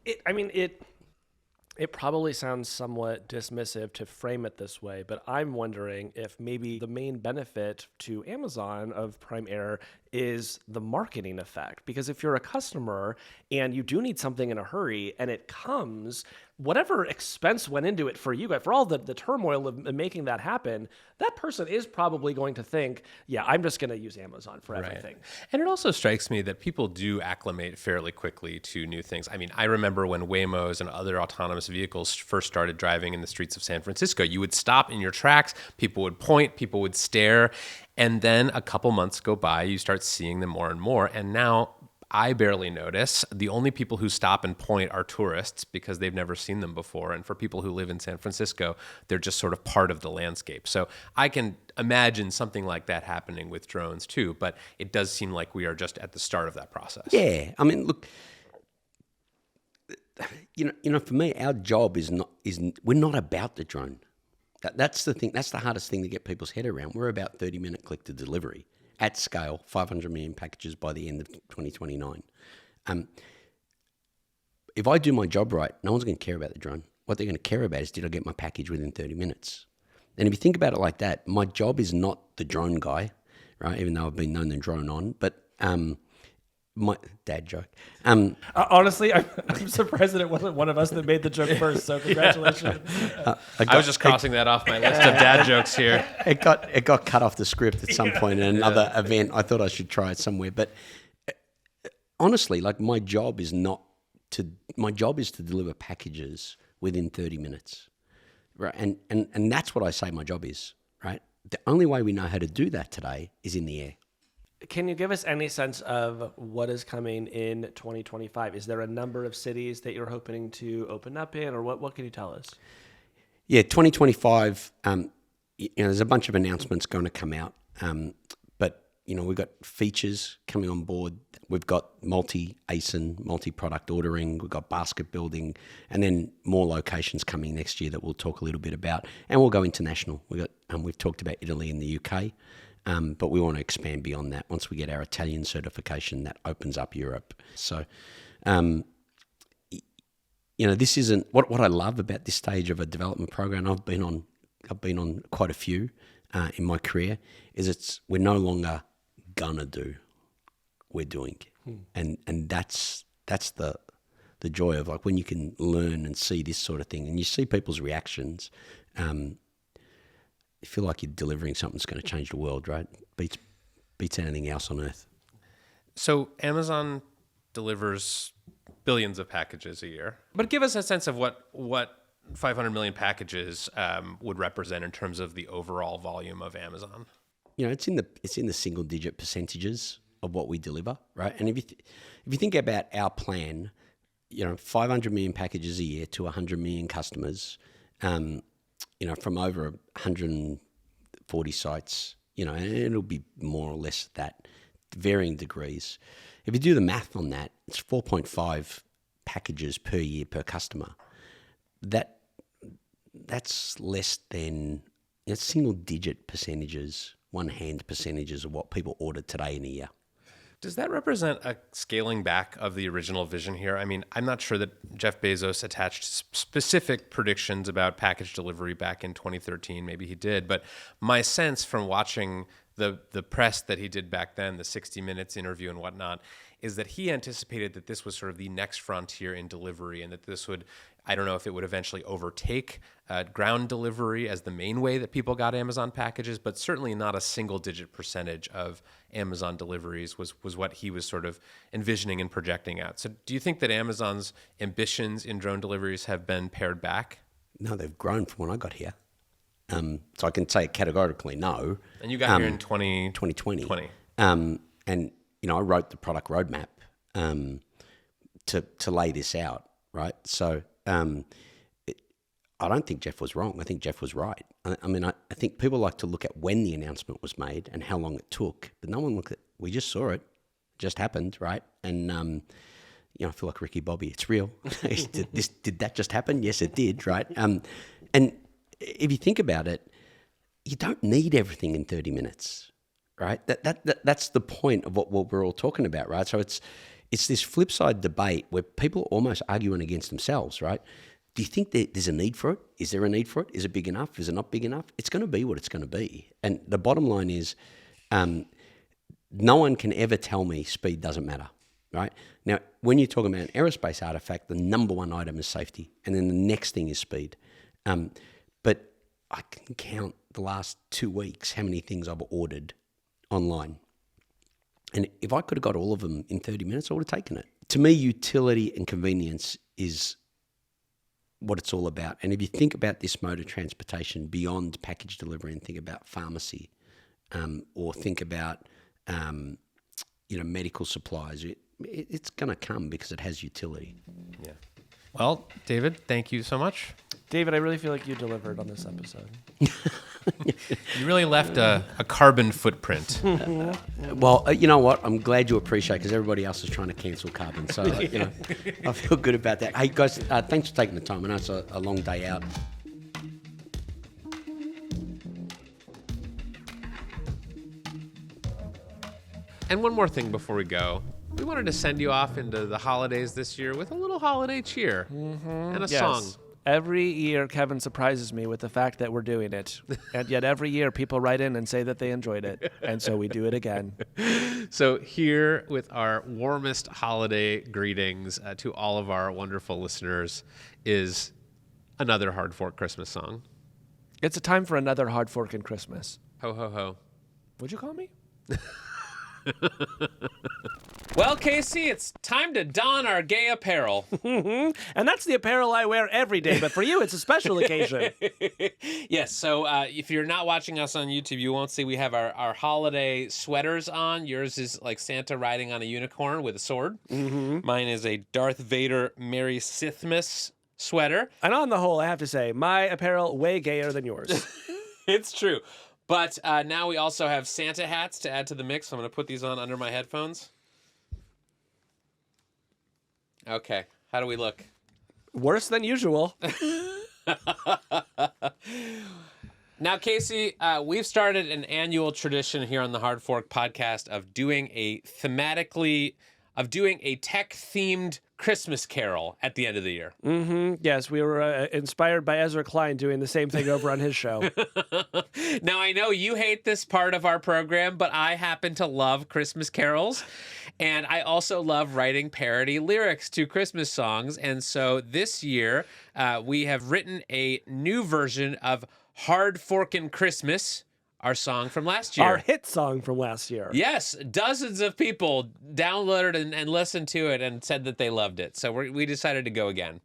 It probably sounds somewhat dismissive to frame it this way, but I'm wondering if maybe the main benefit to Amazon of Prime Air is the marketing effect. Because if you're a customer and you do need something in a hurry and it comes, whatever expense went into it for you guys, for all the turmoil of making that happen, that person is probably going to think, yeah, I'm just going to use Amazon for everything. And it also strikes me that people do acclimate fairly quickly to new things. I mean, I remember when Waymos and other autonomous vehicles first started driving in the streets of San Francisco, you would stop in your tracks, people would point, people would stare, and then a couple months go by, you start seeing them more and more, and now I barely notice. The only people who stop and point are tourists because they've never seen them before. And for people who live in San Francisco, they're just sort of part of the landscape. So I can imagine something like that happening with drones too, but it does seem like we are just at the start of that process. Yeah. I mean, look, you know, for me, our job we're not about the drone. That's the thing. That's the hardest thing to get people's head around. We're about 30-minute click-to-delivery at scale, 500 million packages by the end of 2029. If I do my job right, no one's going to care about the drone. What they're going to care about is, did I get my package within 30 minutes? And if you think about it like that, my job is not the drone guy, right? Even though I've been known to drone on, but my dad joke. Honestly, I'm surprised that it wasn't one of us that made the joke first. So congratulations. I was just crossing that off my list of dad jokes here. It got cut off the script at some point in another event. I thought I should try it somewhere, but honestly, like my job is to deliver packages within 30 minutes, right? And that's what I say my job is, right? The only way we know how to do that today is in the air. Can you give us any sense of what is coming in 2025? Is there a number of cities that you're hoping to open up in, or what can you tell us? Yeah, 2025, there's a bunch of announcements going to come out, but, we've got features coming on board. We've got multi-ASIN, multi-product ordering. We've got basket building, and then more locations coming next year that we'll talk a little bit about, and we'll go international. We've talked about Italy and the UK. But we want to expand beyond that. Once we get our Italian certification, that opens up Europe. So, this isn't what I love about this stage of a development program. I've been on quite a few in my career. We're no longer gonna do, we're doing, and that's the joy of like when you can learn and see this sort of thing, and you see people's reactions. You feel like you're delivering something that's going to change the world, right? Beats anything else on earth. So Amazon delivers billions of packages a year, but give us a sense of what 500 million packages would represent in terms of the overall volume of Amazon. It's in the single digit percentages of what we deliver, right? And if you think about our plan, 500 million packages a year to 100 million customers. From over 140 sites, and it'll be more or less that, varying degrees. If you do the math on that, it's 4.5 packages per year per customer. That's less than single-digit percentages, one-hand percentages of what people order today in a year. Does that represent a scaling back of the original vision here? I mean, I'm not sure that Jeff Bezos attached specific predictions about package delivery back in 2013. Maybe he did. But my sense from watching the press that he did back then, the 60 Minutes interview and whatnot, is that he anticipated that this was sort of the next frontier in delivery and that this would, I don't know if it would eventually overtake ground delivery as the main way that people got Amazon packages, but certainly not a single-digit percentage of Amazon deliveries was what he was sort of envisioning and projecting out. So do you think that Amazon's ambitions in drone deliveries have been pared back? No, they've grown from when I got here. So I can say categorically no. And you got here in 2020. And, I wrote the product roadmap to lay this out, right? So I don't think Jeff was wrong. I think Jeff was right. I think people like to look at when the announcement was made and how long it took, but no one looked at, we just saw it. It just happened, right? And, I feel like Ricky Bobby. It's real. Did that just happen? Yes, it did, right? And if you think about it, you don't need everything in 30 minutes, right? That's the point of what we're all talking about, right? So it's this flip side debate where people are almost arguing against themselves, right? Do you think that there's a need for it? Is there a need for it? Is it big enough? Is it not big enough? It's going to be what it's going to be. And the bottom line is no one can ever tell me speed doesn't matter, right? Now, when you're talking about an aerospace artifact, the number one item is safety, and then the next thing is speed. But I can count the last 2 weeks how many things I've ordered online. And if I could have got all of them in 30 minutes, I would have taken it. To me, utility and convenience is what it's all about. And if you think about this mode of transportation beyond package delivery and think about pharmacy or think about, medical supplies, it's going to come because it has utility. Yeah. Well, David, thank you so much. David, I really feel like you delivered on this episode. You really left a carbon footprint. Well, you know what? I'm glad you appreciate it because everybody else is trying to cancel carbon. So, I feel good about that. Hey, guys, thanks for taking the time. I know it's a long day out. And one more thing before we go. We wanted to send you off into the holidays this year with a little holiday cheer and a song. Every year, Kevin surprises me with the fact that we're doing it. And yet every year, people write in and say that they enjoyed it. And so we do it again. So here with our warmest holiday greetings to all of our wonderful listeners is another Hard Fork Christmas song. It's a time for another Hard Fork in Christmas. Ho, ho, ho. What'd you call me? Well, Casey, it's time to don our gay apparel. And that's the apparel I wear every day, but for you, it's a special occasion. Yes, so if you're not watching us on YouTube, you won't see we have our holiday sweaters on. Yours is like Santa riding on a unicorn with a sword. Mm-hmm. Mine is a Darth Vader Merry Sithmas sweater. And on the whole, I have to say, my apparel way gayer than yours. It's true. But now we also have Santa hats to add to the mix. So I'm going to put these on under my headphones. Okay. How do we look? Worse than usual. Now, Casey, we've started an annual tradition here on the Hard Fork podcast of doing a tech-themed Christmas carol at the end of the year. Mm-hmm. Yes, we were inspired by Ezra Klein doing the same thing over on his show. Now, I know you hate this part of our program, but I happen to love Christmas carols. And I also love writing parody lyrics to Christmas songs. And so this year, we have written a new version of Hard Forkin' Christmas, our song from last year. Our hit song from last year. Yes, dozens of people downloaded and listened to it and said that they loved it. So we decided to go again.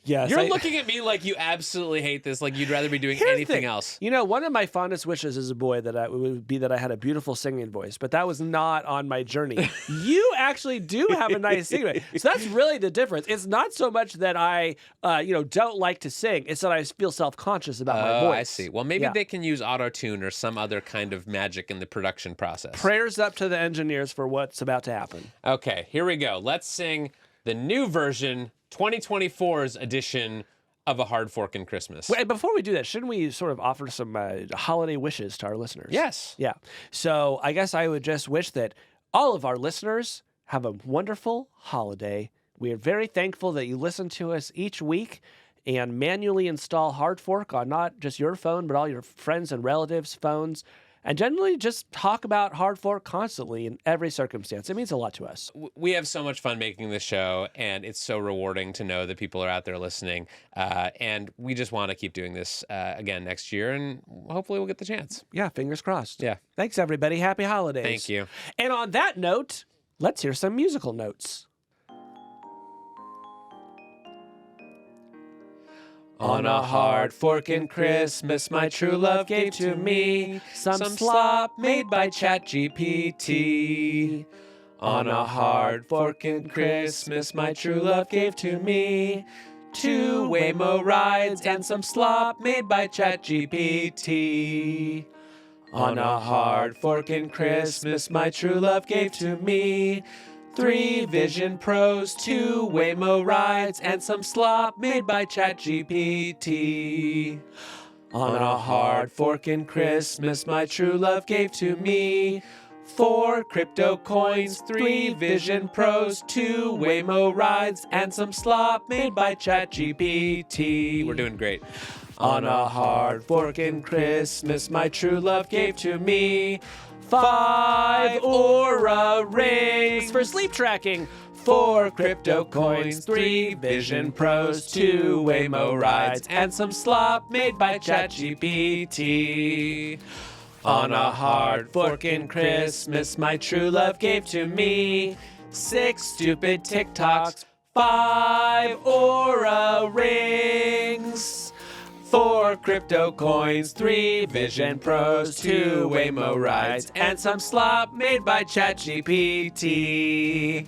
Yes, You're looking at me like you absolutely hate this, like you'd rather be doing anything else. You know, one of my fondest wishes as a boy would be that I had a beautiful singing voice, but that was not on my journey. You actually do have a nice singing voice. So that's really the difference. It's not so much that I, don't like to sing. It's that I feel self-conscious about my voice. I see. Well, maybe they can use auto-tune or some other kind of magic in the production process. Prayers up to the engineers for what's about to happen. Okay, here we go. Let's sing the new version, 2024's edition of a hard Forkin Christmas. Wait, before we do that, shouldn't we sort of offer some holiday wishes to our listeners? Yes. Yeah. So I guess I would just wish that all of our listeners have a wonderful holiday. We are very thankful that you listen to us each week and manually install Hard Fork on not just your phone, but all your friends and relatives' phones. And generally just talk about Hard Fork constantly in every circumstance. It means a lot to us. We have so much fun making this show, and it's so rewarding to know that people are out there listening. And we just want to keep doing this again next year, and hopefully we'll get the chance. Yeah, fingers crossed. Yeah. Thanks, everybody. Happy holidays. Thank you. And on that note, let's hear some musical notes. On a hard Forkin Christmas, my true love gave to me some slop made by ChatGPT. On a hard Forkin Christmas, my true love gave to me 2 Waymo rides and some slop made by ChatGPT. On a hard Forkin Christmas, my true love gave to me 3 Vision Pros, 2 Waymo rides, and some slop made by ChatGPT. On a hard Forkin Christmas, my true love gave to me 4 crypto coins, 3 Vision Pros, 2 Waymo rides, and some slop made by ChatGPT. We're doing great. On a hard Forkin Christmas, my true love gave to me 5 Aura rings For sleep tracking. 4 crypto coins, 3 Vision Pros, 2 Waymo rides, and some slop made by ChatGPT. On a hard Forkin Christmas, my true love gave to me 6 stupid TikToks, 5 Aura rings, 4 crypto coins, 3 Vision Pros, 2 Waymo rides, and some slop made by ChatGPT.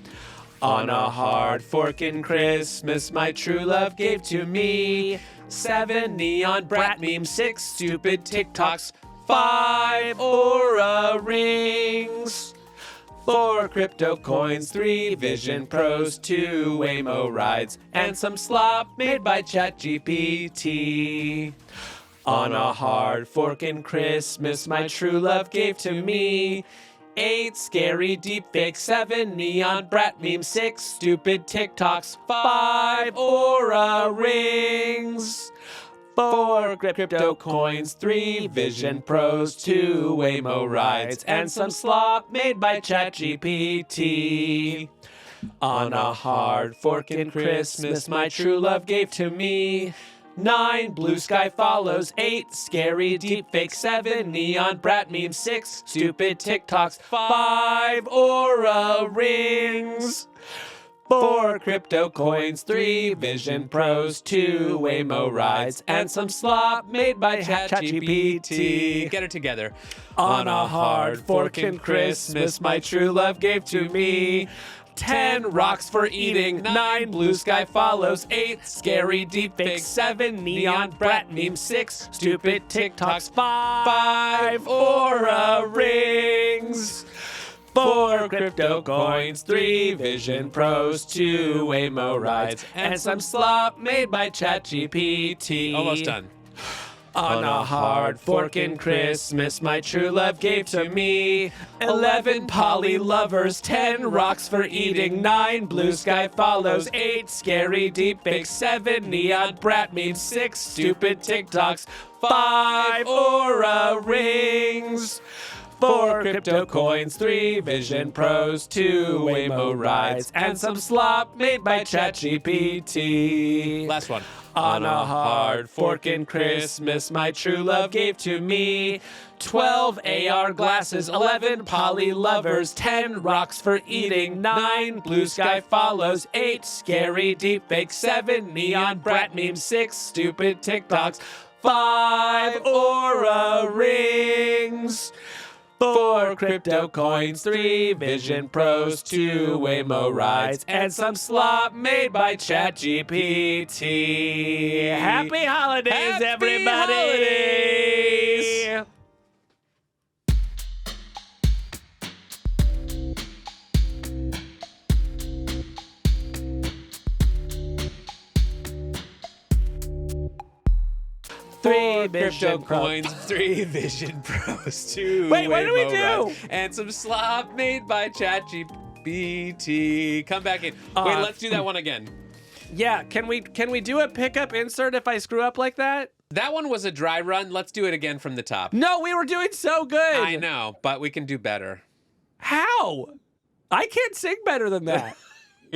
On a hard Forkin Christmas, my true love gave to me 7 neon brat memes, 6 stupid TikToks, 5 Aura rings, 4 crypto coins, 3 Vision Pros, 2 Waymo rides, and some slop made by ChatGPT. On a hard Forkin Christmas, my true love gave to me 8 scary deepfakes, 7 neon brat memes, 6 stupid TikToks, 5 Aura rings, 4 crypto coins, 3 Vision Pros, 2 Waymo rides, and some slop made by ChatGPT. On a hard Forkin Christmas, my true love gave to me 9 blue sky follows, 8 scary deepfakes, 7 neon brat memes, 6 stupid TikToks, 5 Aura rings, 4 crypto coins, 3 Vision Pros, 2 Waymo rides, and some slop made by ChatGPT. Get it together. On a hard Forkin Christmas, my true love gave to me 10 rocks for eating, 9 blue sky follows, 8 scary deepfakes, 7 neon brat memes, 6 stupid TikToks, 5 Aura rings, 4 crypto coins, 3 Vision Pros, 2 Waymo rides, and some slop made by ChatGPT. Almost done. On a hard Forkin Christmas, my true love gave to me 11 poly lovers, 10 rocks for eating, 9 blue sky follows, 8 scary deepfakes, 7 neon brat memes, 6 stupid TikToks, 5 Aura rings, 4 crypto coins, 3 Vision Pros, 2 Waymo rides, and some slop made by ChatGPT. Last one. On a hard Forkin Christmas, my true love gave to me 12 AR glasses, 11 poly lovers, 10 rocks for eating, 9 blue sky follows, 8 scary deepfakes, 7 neon brat memes, 6 stupid TikToks, 5 Aura rings, 4 crypto coins, 3 Vision Pros, 2 Waymo rides, and some slop made by ChatGPT. Happy holidays, Happy everybody! holidays! Three 4 crypto Vision Pro. coins, 3 Vision Pros, 2 Wait, what did we Waymo do? rides, and some slop made by ChatGPT. Come back in. Wait, let's do that one again. Yeah, can we do a pickup insert if I screw up like that? That one was a dry run. Let's do it again from the top. No, we were doing so good. I know, but we can do better. How? I can't sing better than that.